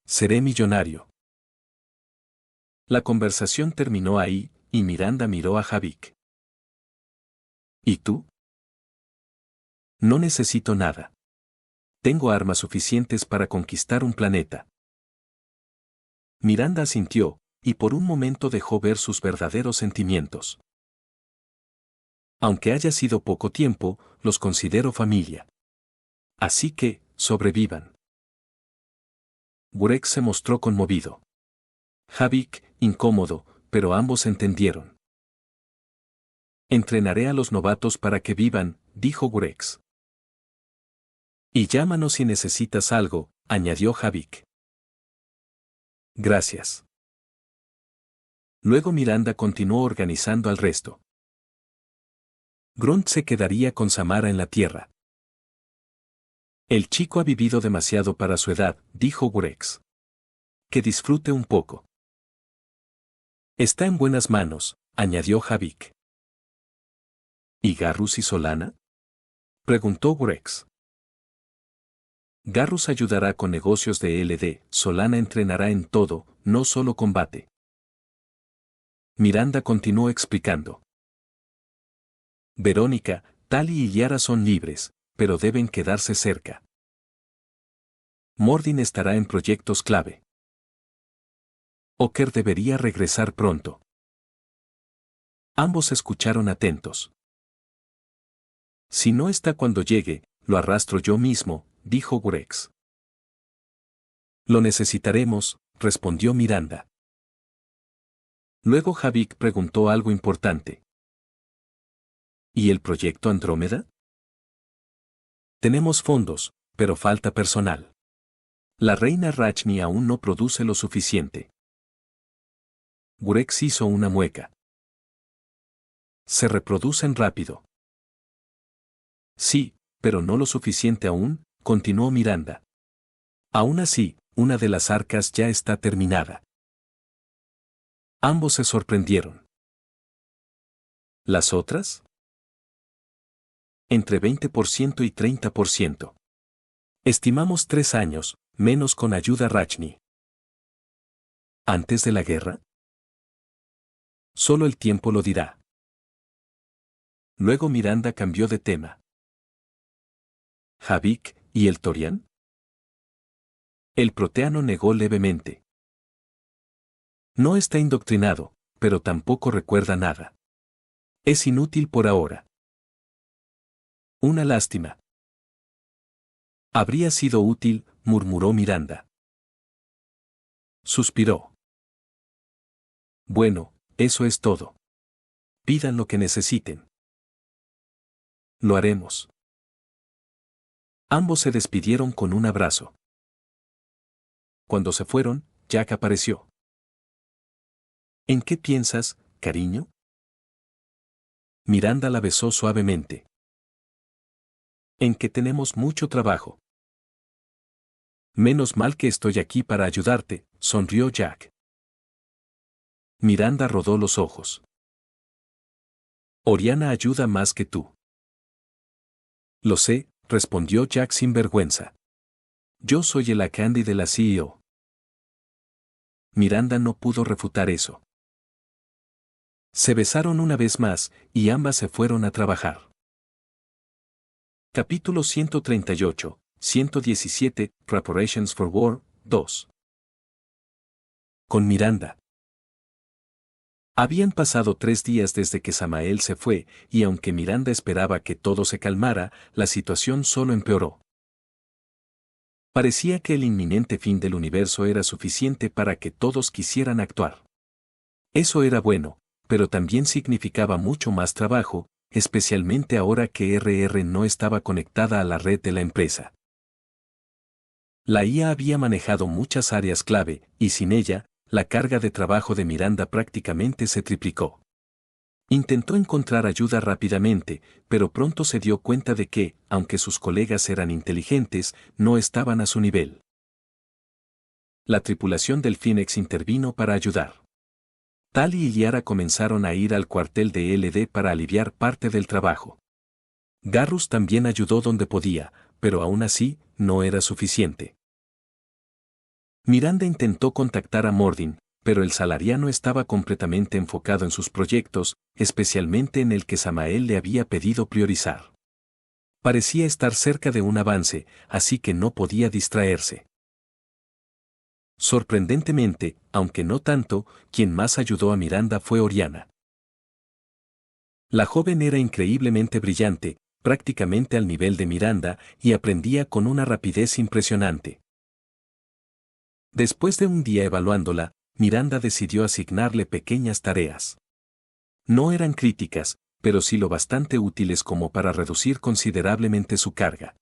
Seré millonario. La conversación terminó ahí, y Miranda miró a Havik. ¿Y tú? No necesito nada. Tengo armas suficientes para conquistar un planeta. Miranda asintió, y por un momento dejó ver sus verdaderos sentimientos. Aunque haya sido poco tiempo, los considero familia. Así que, sobrevivan. Gurex se mostró conmovido. Havik, incómodo, pero ambos entendieron. Entrenaré a los novatos para que vivan, dijo Gurex. Y llámanos si necesitas algo, añadió Havik. Gracias. Luego Miranda continuó organizando al resto. Grunt se quedaría con Samara en la Tierra. El chico ha vivido demasiado para su edad, dijo Gurex. Que disfrute un poco. Está en buenas manos, añadió Havik. ¿Y Garrus y Solana?, preguntó Gurex. Garrus ayudará con negocios de LD, Solana entrenará en todo, no solo combate. Miranda continuó explicando. Verónica, Tali y Yara son libres, pero deben quedarse cerca. Mordin estará en proyectos clave. Oker debería regresar pronto. Ambos escucharon atentos. Si no está cuando llegue, lo arrastro yo mismo, dijo Gurex. Lo necesitaremos, respondió Miranda. Luego Javik preguntó algo importante. ¿Y el proyecto Andrómeda? Tenemos fondos, pero falta personal. La reina Rajni aún no produce lo suficiente. Gurex hizo una mueca. Se reproducen rápido. Sí, pero no lo suficiente aún, continuó Miranda. Aún así, una de las arcas ya está terminada. Ambos se sorprendieron. ¿Las otras? Entre 20% y 30%. Estimamos 3 años, menos con ayuda Rajni. ¿Antes de la guerra? Solo el tiempo lo dirá. Luego Miranda cambió de tema. ¿Javik y el Torian? El proteano negó levemente. No está indoctrinado, pero tampoco recuerda nada. Es inútil por ahora. Una lástima. Habría sido útil, murmuró Miranda. Suspiró. Bueno, eso es todo. Pidan lo que necesiten. Lo haremos. Ambos se despidieron con un abrazo. Cuando se fueron, Jack apareció. ¿En qué piensas, cariño? Miranda la besó suavemente. En que tenemos mucho trabajo. Menos mal que estoy aquí para ayudarte, sonrió Jack. Miranda rodó los ojos. Oriana ayuda más que tú. Lo sé, respondió Jack sin vergüenza. Yo soy el Akandi de la CEO. Miranda no pudo refutar eso. Se besaron una vez más, y ambas se fueron a trabajar. Capítulo 138, 117, Preparations for War, 2. Con Miranda. Habían pasado 3 días desde que Samael se fue, y aunque Miranda esperaba que todo se calmara, la situación solo empeoró. Parecía que el inminente fin del universo era suficiente para que todos quisieran actuar. Eso era bueno, pero también significaba mucho más trabajo, especialmente ahora que RR no estaba conectada a la red de la empresa. La IA había manejado muchas áreas clave, y sin ella, la carga de trabajo de Miranda prácticamente se triplicó. Intentó encontrar ayuda rápidamente, pero pronto se dio cuenta de que, aunque sus colegas eran inteligentes, no estaban a su nivel. La tripulación del Phoenix intervino para ayudar. Tali y Liara comenzaron a ir al cuartel de LD para aliviar parte del trabajo. Garrus también ayudó donde podía, pero aún así, no era suficiente. Miranda intentó contactar a Mordin, pero el salariano estaba completamente enfocado en sus proyectos, especialmente en el que Samael le había pedido priorizar. Parecía estar cerca de un avance, así que no podía distraerse. Sorprendentemente, aunque no tanto, quien más ayudó a Miranda fue Oriana. La joven era increíblemente brillante, prácticamente al nivel de Miranda, y aprendía con una rapidez impresionante. Después de un día evaluándola, Miranda decidió asignarle pequeñas tareas. No eran críticas, pero sí lo bastante útiles como para reducir considerablemente su carga.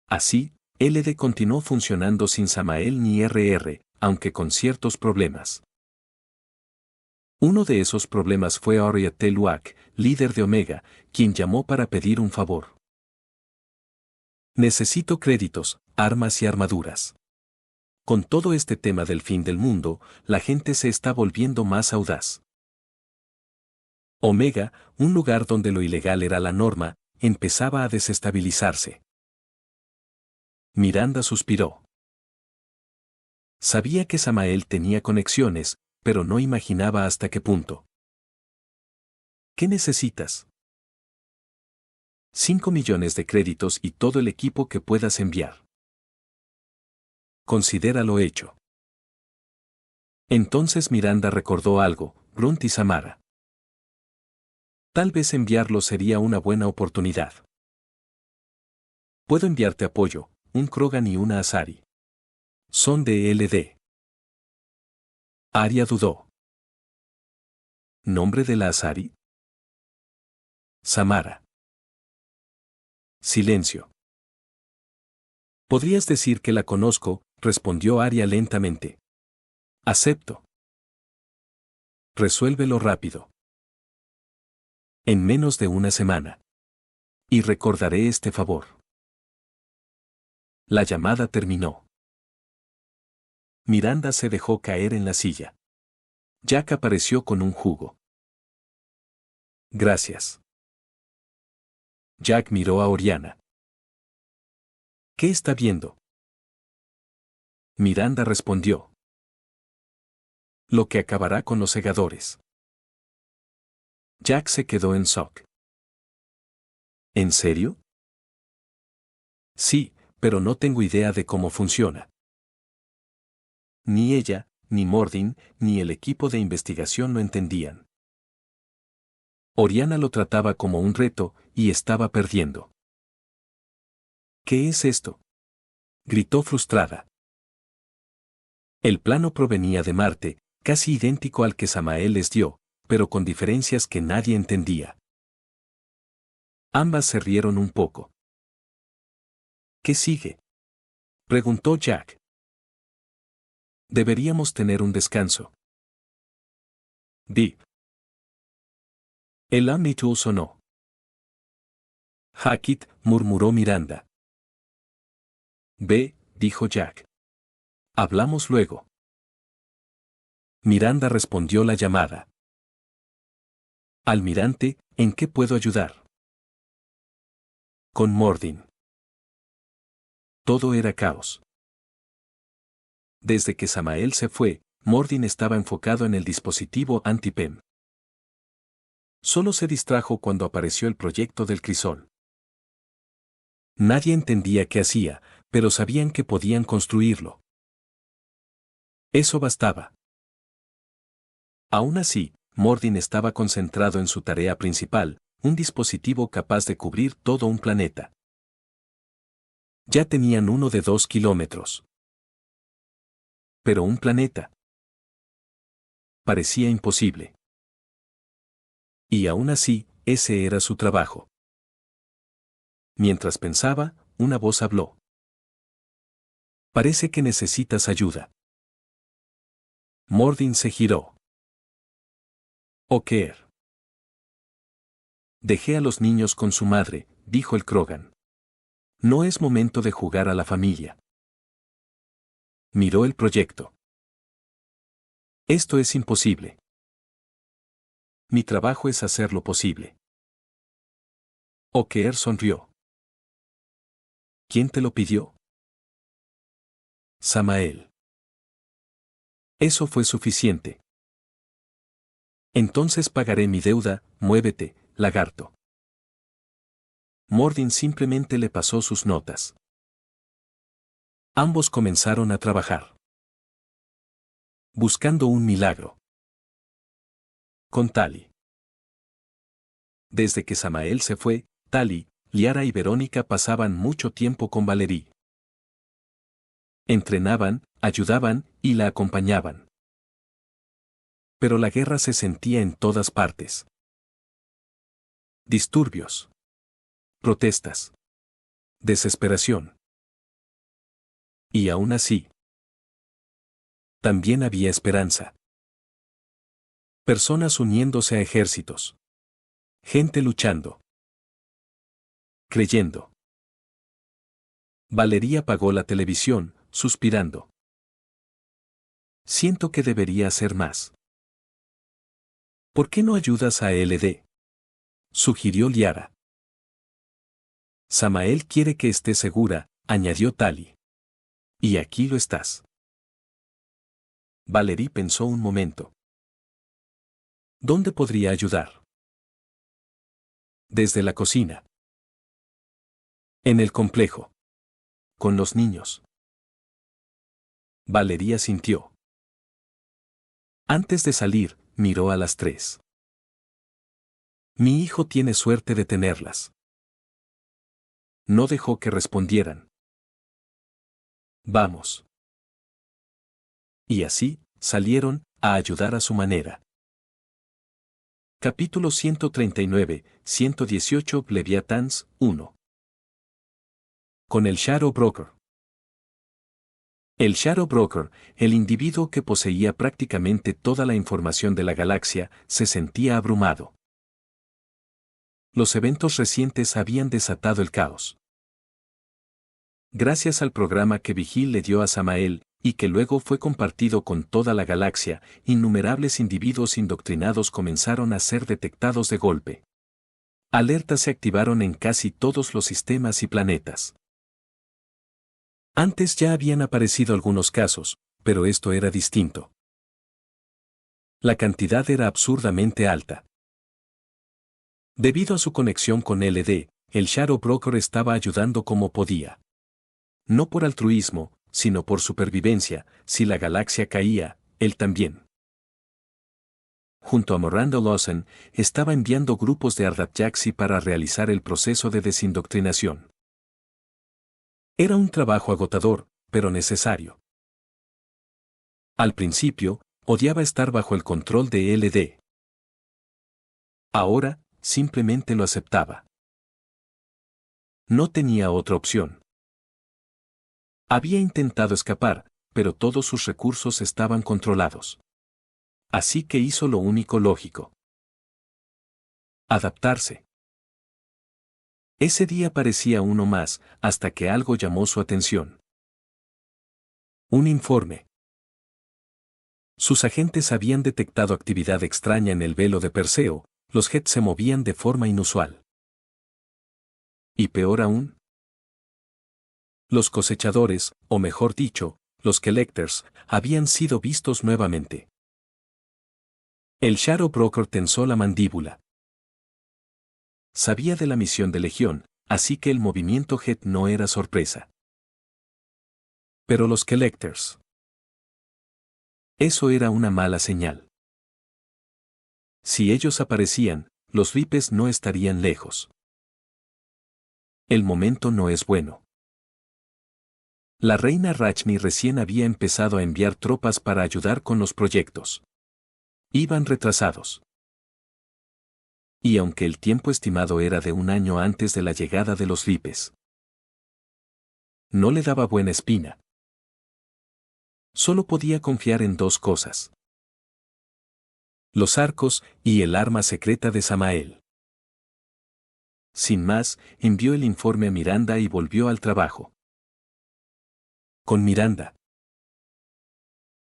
Así, LD continuó funcionando sin Samael ni RR, aunque con ciertos problemas. Uno de esos problemas fue Arya Teluak, líder de Omega, quien llamó para pedir un favor. Necesito créditos, armas y armaduras. Con todo este tema del fin del mundo, la gente se está volviendo más audaz. Omega, un lugar donde lo ilegal era la norma, empezaba a desestabilizarse. Miranda suspiró. Sabía que Samael tenía conexiones, pero no imaginaba hasta qué punto. ¿Qué necesitas? 5 millones de créditos y todo el equipo que puedas enviar. Considéralo hecho. Entonces Miranda recordó algo, Grunt y Samara. Tal vez enviarlo sería una buena oportunidad. Puedo enviarte apoyo, un Krogan y una Asari. Son de LD. Arya dudó. ¿Nombre de la Asari? Samara. Silencio. Podrías decir que la conozco, respondió Arya lentamente. Acepto. Resuélvelo rápido. En menos de una semana. Y recordaré este favor. La llamada terminó. Miranda se dejó caer en la silla. Jack apareció con un jugo. Gracias. Jack miró a Oriana. ¿Qué está viendo? Miranda respondió. Lo que acabará con los segadores. Jack se quedó en shock. ¿En serio? Sí, pero no tengo idea de cómo funciona. Ni ella, ni Mordin, ni el equipo de investigación lo entendían. Oriana lo trataba como un reto, y estaba perdiendo. ¿Qué es esto? Gritó frustrada. El plano provenía de Marte, casi idéntico al que Samael les dio, pero con diferencias que nadie entendía. Ambas se rieron un poco. ¿Qué sigue? Preguntó Jack. Deberíamos tener un descanso. Deep. El Omnitool sonó. Hackett, murmuró Miranda. Ve, dijo Jack. Hablamos luego. Miranda respondió la llamada. Almirante, ¿en qué puedo ayudar? Con Mordin. Todo era caos. Desde que Samael se fue, Mordin estaba enfocado en el dispositivo anti-PEM. Solo se distrajo cuando apareció el proyecto del crisol. Nadie entendía qué hacía, pero sabían que podían construirlo. Eso bastaba. Aún así, Mordin estaba concentrado en su tarea principal, un dispositivo capaz de cubrir todo un planeta. Ya tenían uno de 2 kilómetros. Pero un planeta. Parecía imposible. Y aún así, ese era su trabajo. Mientras pensaba, una voz habló. Parece que necesitas ayuda. Mordin se giró. Okeer. Dejé a los niños con su madre, dijo el Krogan. No es momento de jugar a la familia. Miró el proyecto. Esto es imposible. Mi trabajo es hacer lo posible. Okeer sonrió. ¿Quién te lo pidió? Samael. Eso fue suficiente. Entonces pagaré mi deuda, muévete, lagarto. Mordin simplemente le pasó sus notas. Ambos comenzaron a trabajar. Buscando un milagro. Con Tali. Desde que Samael se fue, Tali, Liara y Verónica pasaban mucho tiempo con Valerie. Entrenaban, ayudaban y la acompañaban. Pero la guerra se sentía en todas partes. Disturbios. Protestas. Desesperación. Y aún así, también había esperanza. Personas uniéndose a ejércitos. Gente luchando. Creyendo. Valeria apagó la televisión, suspirando. Siento que debería hacer más. ¿Por qué no ayudas a LD? Sugirió Liara. Samael quiere que esté segura, añadió Tali. Y aquí lo estás. Valerie pensó un momento. ¿Dónde podría ayudar? Desde la cocina. En el complejo. Con los niños. Valeria sintió. Antes de salir, miró a las 3. Mi hijo tiene suerte de tenerlas. No dejó que respondieran. Vamos. Y así, salieron, a ayudar a su manera. Capítulo 139, 118 Leviathans, 1. Con el Shadow Broker. El Shadow Broker, el individuo que poseía prácticamente toda la información de la galaxia, se sentía abrumado. Los eventos recientes habían desatado el caos. Gracias al programa que Vigil le dio a Samael, y que luego fue compartido con toda la galaxia, innumerables individuos indoctrinados comenzaron a ser detectados de golpe. Alertas se activaron en casi todos los sistemas y planetas. Antes ya habían aparecido algunos casos, pero esto era distinto. La cantidad era absurdamente alta. Debido a su conexión con LD, el Shadow Broker estaba ayudando como podía. No por altruismo, sino por supervivencia, si la galaxia caía, él también. Junto a Miranda Lawson, estaba enviando grupos de Ardapjaxi para realizar el proceso de desindoctrinación. Era un trabajo agotador, pero necesario. Al principio, odiaba estar bajo el control de LD. Ahora, simplemente lo aceptaba. No tenía otra opción. Había intentado escapar, pero todos sus recursos estaban controlados. Así que hizo lo único lógico. Adaptarse. Ese día parecía uno más, hasta que algo llamó su atención. Un informe. Sus agentes habían detectado actividad extraña en el velo de Perseo, los jets se movían de forma inusual. Y peor aún, los cosechadores, o mejor dicho, los collectors, habían sido vistos nuevamente. El Shadow Broker tensó la mandíbula. Sabía de la misión de Legión, así que el movimiento Jet no era sorpresa. Pero los collectors. Eso era una mala señal. Si ellos aparecían, los Ripes no estarían lejos. El momento no es bueno. La reina Rachni recién había empezado a enviar tropas para ayudar con los proyectos. Iban retrasados. Y aunque el tiempo estimado era de un año antes de la llegada de los Ripes, no le daba buena espina. Solo podía confiar en dos cosas: los arcos y el arma secreta de Samael. Sin más, envió el informe a Miranda y volvió al trabajo. Con Miranda.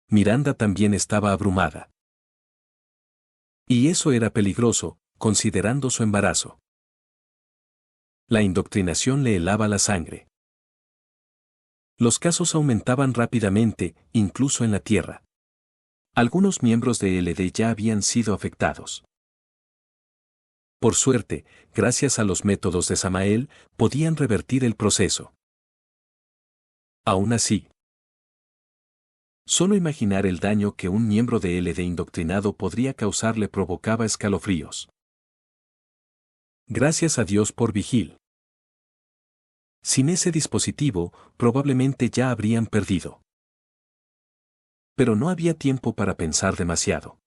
Miranda también estaba abrumada. Y eso era peligroso, considerando su embarazo. La indoctrinación le helaba la sangre. Los casos aumentaban rápidamente, incluso en la Tierra. Algunos miembros de LD ya habían sido afectados. Por suerte, gracias a los métodos de Samael, podían revertir el proceso. Aún así, solo imaginar el daño que un miembro de LD indoctrinado podría causar le provocaba escalofríos. Gracias a Dios por Vigil. Sin ese dispositivo, probablemente ya habrían perdido. Pero no había tiempo para pensar demasiado.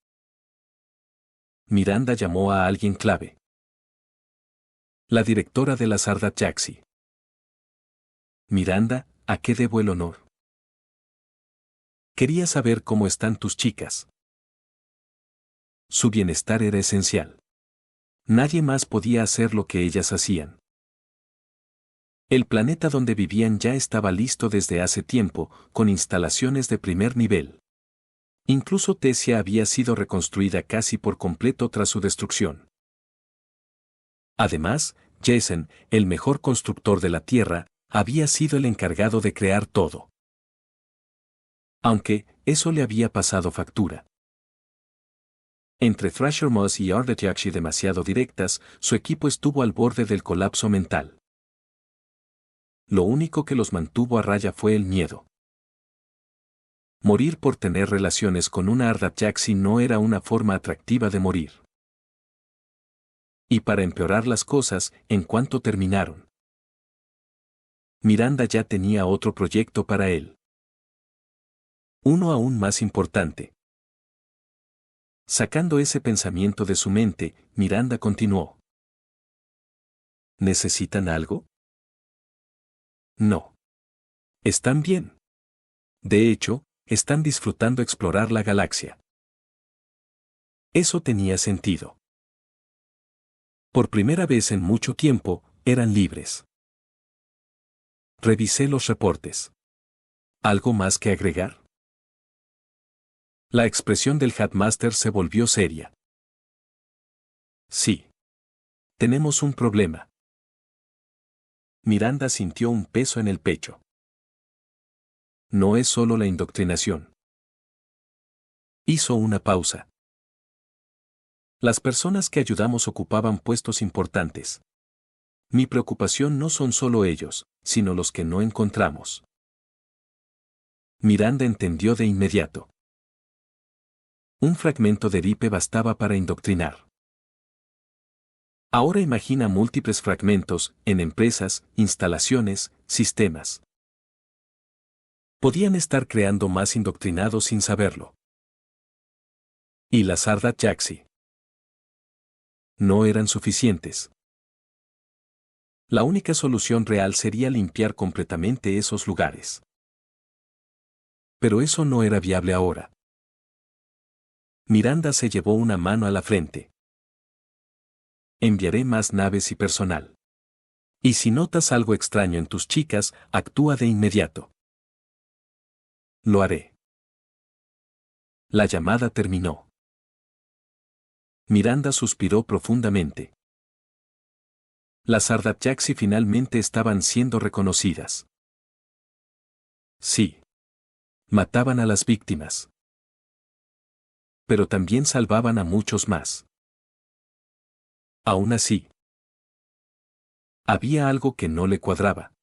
Miranda llamó a alguien clave. La directora de la Ardapjaxi. Miranda, ¿a qué debo el honor? Quería saber cómo están tus chicas. Su bienestar era esencial. Nadie más podía hacer lo que ellas hacían. El planeta donde vivían ya estaba listo desde hace tiempo, con instalaciones de primer nivel. Incluso Tesia había sido reconstruida casi por completo tras su destrucción. Además, Jason, el mejor constructor de la Tierra, había sido el encargado de crear todo. Aunque, eso le había pasado factura. Entre Thrasher Moss y Ardapjaxi demasiado directas, su equipo estuvo al borde del colapso mental. Lo único que los mantuvo a raya fue el miedo. Morir por tener relaciones con una Ardapjaxi no era una forma atractiva de morir. Y para empeorar las cosas, en cuanto terminaron. Miranda ya tenía otro proyecto para él. Uno aún más importante. Sacando ese pensamiento de su mente, Miranda continuó. ¿Necesitan algo? No. Están bien. De hecho, están disfrutando explorar la galaxia. Eso tenía sentido. Por primera vez en mucho tiempo, eran libres. Revisé los reportes. ¿Algo más que agregar? La expresión del Headmaster se volvió seria. Sí. Tenemos un problema. Miranda sintió un peso en el pecho. No es solo la indoctrinación. Hizo una pausa. Las personas que ayudamos ocupaban puestos importantes. Mi preocupación no son solo ellos, sino los que no encontramos. Miranda entendió de inmediato. Un fragmento de Ripe bastaba para indoctrinar. Ahora imagina múltiples fragmentos, en empresas, instalaciones, sistemas. Podían estar creando más indoctrinados sin saberlo. Y las Ardat Yaxi no eran suficientes. La única solución real sería limpiar completamente esos lugares. Pero eso no era viable ahora. Miranda se llevó una mano a la frente. Enviaré más naves y personal. Y si notas algo extraño en tus chicas, actúa de inmediato. Lo haré. La llamada terminó. Miranda suspiró profundamente. Las Ardat Yaxi finalmente estaban siendo reconocidas. Sí. Mataban a las víctimas. Pero también salvaban a muchos más. Aún así, había algo que no le cuadraba.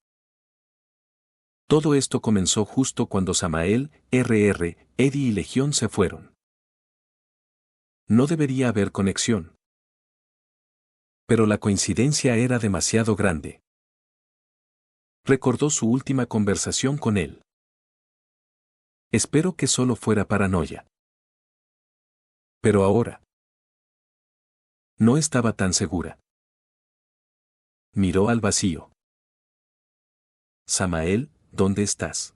Todo esto comenzó justo cuando Samael, Eddie y Legión se fueron. No debería haber conexión. Pero la coincidencia era demasiado grande. Recordó su última conversación con él. Espero que solo fuera paranoia. Pero ahora no estaba tan segura. Miró al vacío. Samael, ¿dónde estás?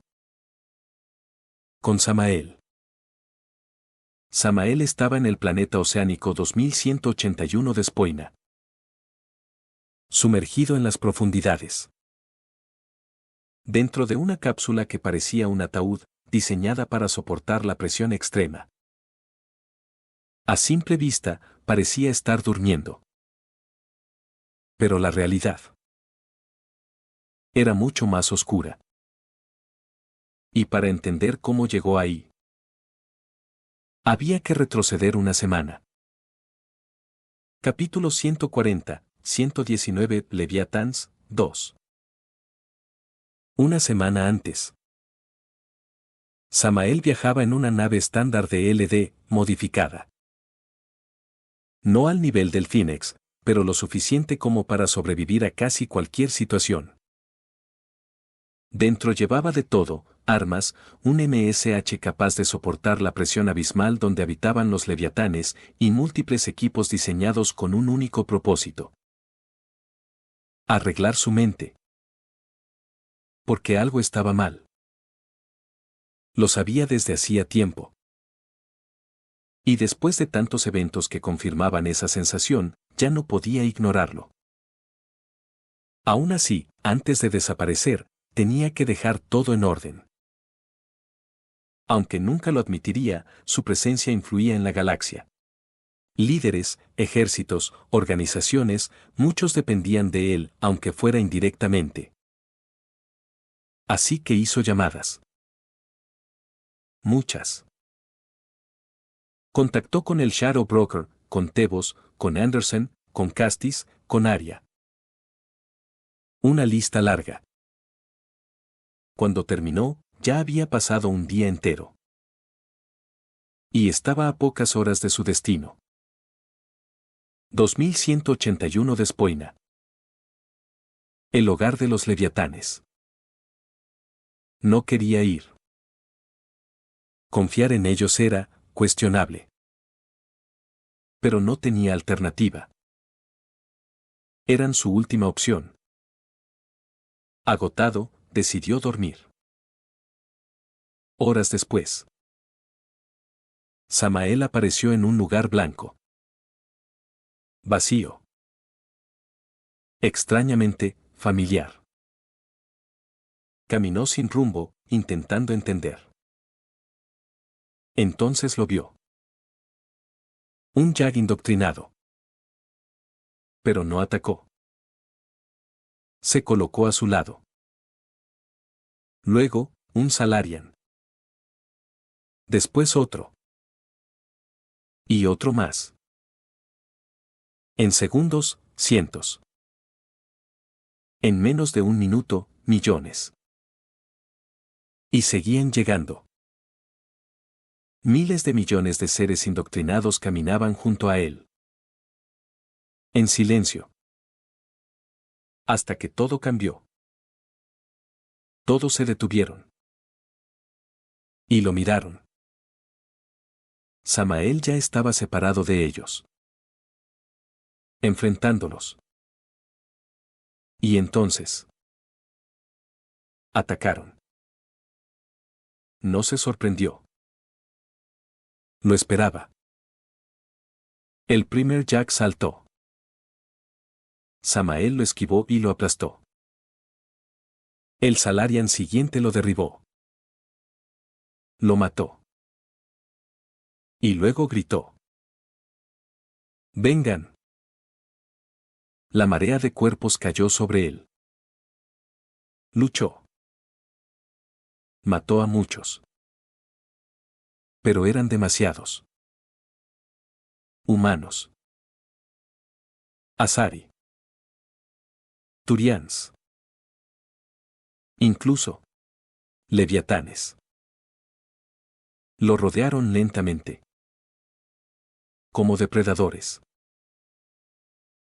Con Samael. Samael estaba en el planeta oceánico 2181 de Spoina. Sumergido en las profundidades. Dentro de una cápsula que parecía un ataúd, diseñada para soportar la presión extrema. A simple vista, parecía estar durmiendo. Pero la realidad era mucho más oscura. Y para entender cómo llegó ahí, había que retroceder una semana. Capítulo 140, 119 Leviathans, 2. Una semana antes. Samael viajaba en una nave estándar de LD, modificada. No al nivel del Phoenix, pero lo suficiente como para sobrevivir a casi cualquier situación. Dentro llevaba de todo, armas, un MSH capaz de soportar la presión abismal donde habitaban los leviatanes y múltiples equipos diseñados con un único propósito. Arreglar su mente. Porque algo estaba mal. Lo sabía desde hacía tiempo. Y después de tantos eventos que confirmaban esa sensación, ya no podía ignorarlo. Aún así, antes de desaparecer, tenía que dejar todo en orden. Aunque nunca lo admitiría, su presencia influía en la galaxia. Líderes, ejércitos, organizaciones, muchos dependían de él, aunque fuera indirectamente. Así que hizo llamadas. Muchas. Contactó con el Shadow Broker, con Tebos, con Anderson, con Castis, con Arya. Una lista larga. Cuando terminó, ya había pasado un día entero. Y estaba a pocas horas de su destino. 2181 de Spoina. El hogar de los leviatanes. No quería ir. Confiar en ellos era cuestionable. Pero no tenía alternativa. Eran su última opción. Agotado, decidió dormir. Horas después, Samael apareció en un lugar blanco. Vacío. Extrañamente, familiar. Caminó sin rumbo, intentando entender. Entonces lo vio. Un Jag indoctrinado. Pero no atacó. Se colocó a su lado. Luego, un Salarian. Después otro. Y otro más. En segundos, cientos. En menos de un minuto, millones. Y seguían llegando. Miles de millones de seres indoctrinados caminaban junto a él. En silencio. Hasta que todo cambió. Todos se detuvieron. Y lo miraron. Samael ya estaba separado de ellos. Enfrentándolos. Y entonces. Atacaron. No se sorprendió. Lo esperaba. El primer Jag saltó. Samael lo esquivó y lo aplastó. El Salarian siguiente lo derribó. Lo mató. Y luego gritó. ¡Vengan! La marea de cuerpos cayó sobre él. Luchó. Mató a muchos. Pero eran demasiados. Humanos. Asari. Turians. Incluso. Leviatanes. Lo rodearon lentamente. Como depredadores.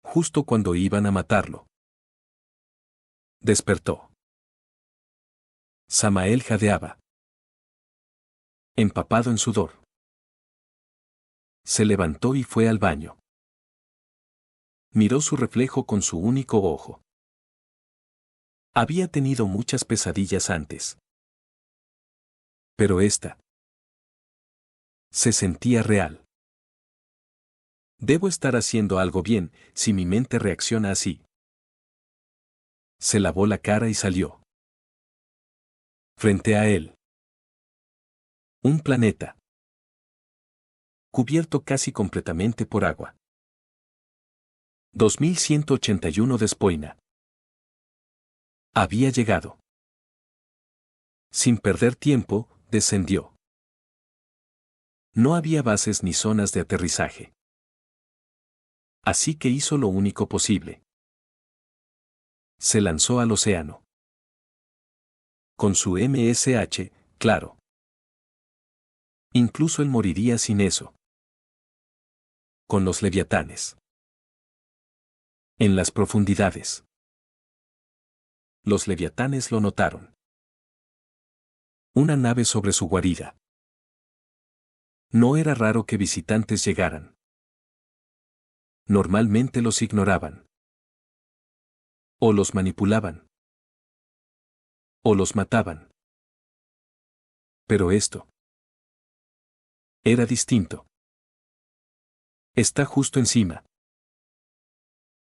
Justo cuando iban a matarlo. Despertó. Samael jadeaba. Empapado en sudor. Se levantó y fue al baño. Miró su reflejo con su único ojo. Había tenido muchas pesadillas antes. Pero esta se sentía real. Debo estar haciendo algo bien si mi mente reacciona así. Se lavó la cara y salió. Frente a él. Un planeta. Cubierto casi completamente por agua. 2181 de Spoina. Había llegado. Sin perder tiempo, descendió. No había bases ni zonas de aterrizaje. Así que hizo lo único posible. Se lanzó al océano. Con su MSH, claro. Incluso él moriría sin eso. Con los leviatanes. En las profundidades. Los leviatanes lo notaron. Una nave sobre su guarida. No era raro que visitantes llegaran. Normalmente los ignoraban. O los manipulaban. O los mataban. Pero esto era distinto. Está justo encima.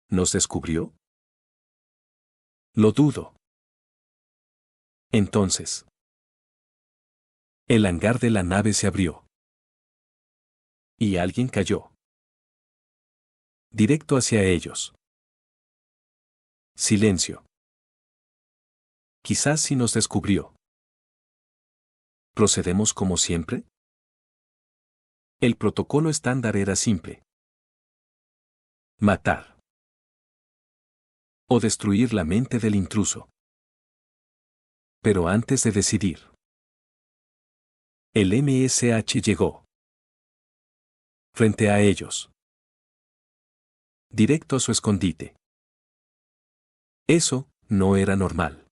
¿Nos descubrió? Lo dudo. Entonces. El hangar de la nave se abrió. Y alguien cayó. Directo hacia ellos. Silencio. Quizás sí nos descubrió. ¿Procedemos como siempre? El protocolo estándar era simple. Matar. O destruir la mente del intruso. Pero antes de decidir. El MSH llegó. Frente a ellos. Directo a su escondite. Eso no era normal.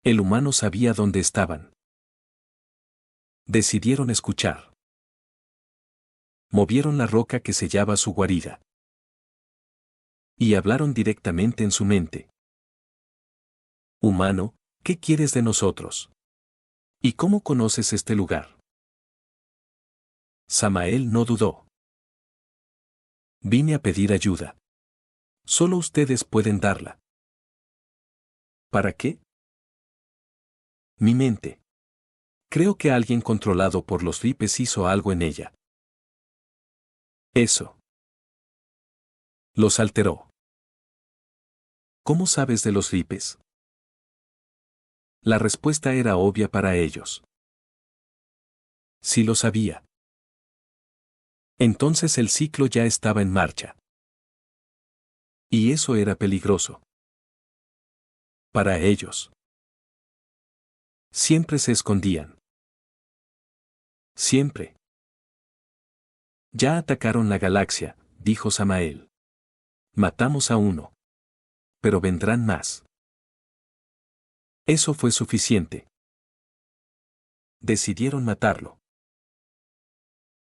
El humano sabía dónde estaban. Decidieron escuchar. Movieron la roca que sellaba su guarida. Y hablaron directamente en su mente. Humano, ¿qué quieres de nosotros? ¿Y cómo conoces este lugar? Samael no dudó. Vine a pedir ayuda. Solo ustedes pueden darla. ¿Para qué? Mi mente. Creo que alguien controlado por los ripes hizo algo en ella. Eso. Los alteró. ¿Cómo sabes de los ripes? La respuesta era obvia para ellos. Sí lo sabía. Entonces el ciclo ya estaba en marcha. Y eso era peligroso. Para ellos. Siempre se escondían. Siempre. Ya atacaron la galaxia, dijo Samael. Matamos a uno. Pero vendrán más. Eso fue suficiente. Decidieron matarlo.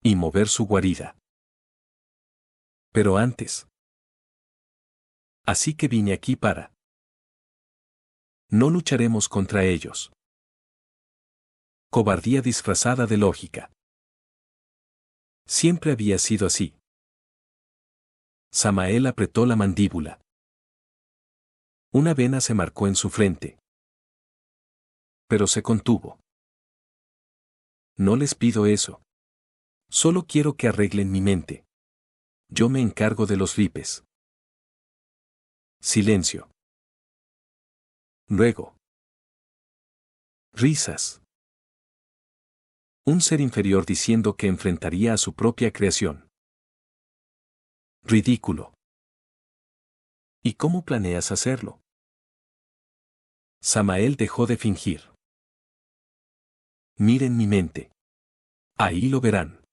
Y mover su guarida. Pero antes. Así que vine aquí para. No lucharemos contra ellos. Cobardía disfrazada de lógica. Siempre había sido así. Samael apretó la mandíbula. Una vena se marcó en su frente. Pero se contuvo. No les pido eso. Solo quiero que arreglen mi mente. Yo me encargo de los ripes. Silencio. Luego. Risas. Un ser inferior diciendo que enfrentaría a su propia creación. Ridículo. ¿Y cómo planeas hacerlo? Samael dejó de fingir. Miren mi mente. Ahí lo verán.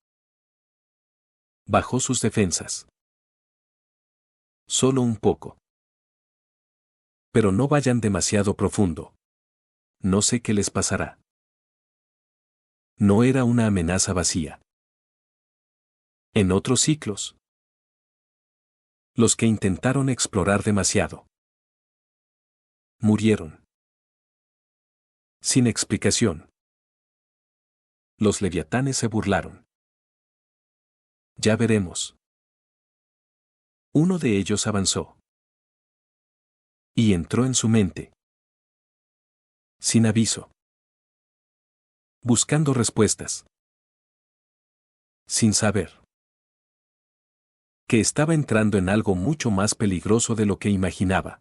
Bajó sus defensas. Solo un poco. Pero no vayan demasiado profundo. No sé qué les pasará. No era una amenaza vacía. En otros ciclos. Los que intentaron explorar demasiado. Murieron. Sin explicación. Los leviatanes se burlaron. Ya veremos. Uno de ellos avanzó. Y entró en su mente. Sin aviso. Buscando respuestas. Sin saber. Que estaba entrando en algo mucho más peligroso de lo que imaginaba.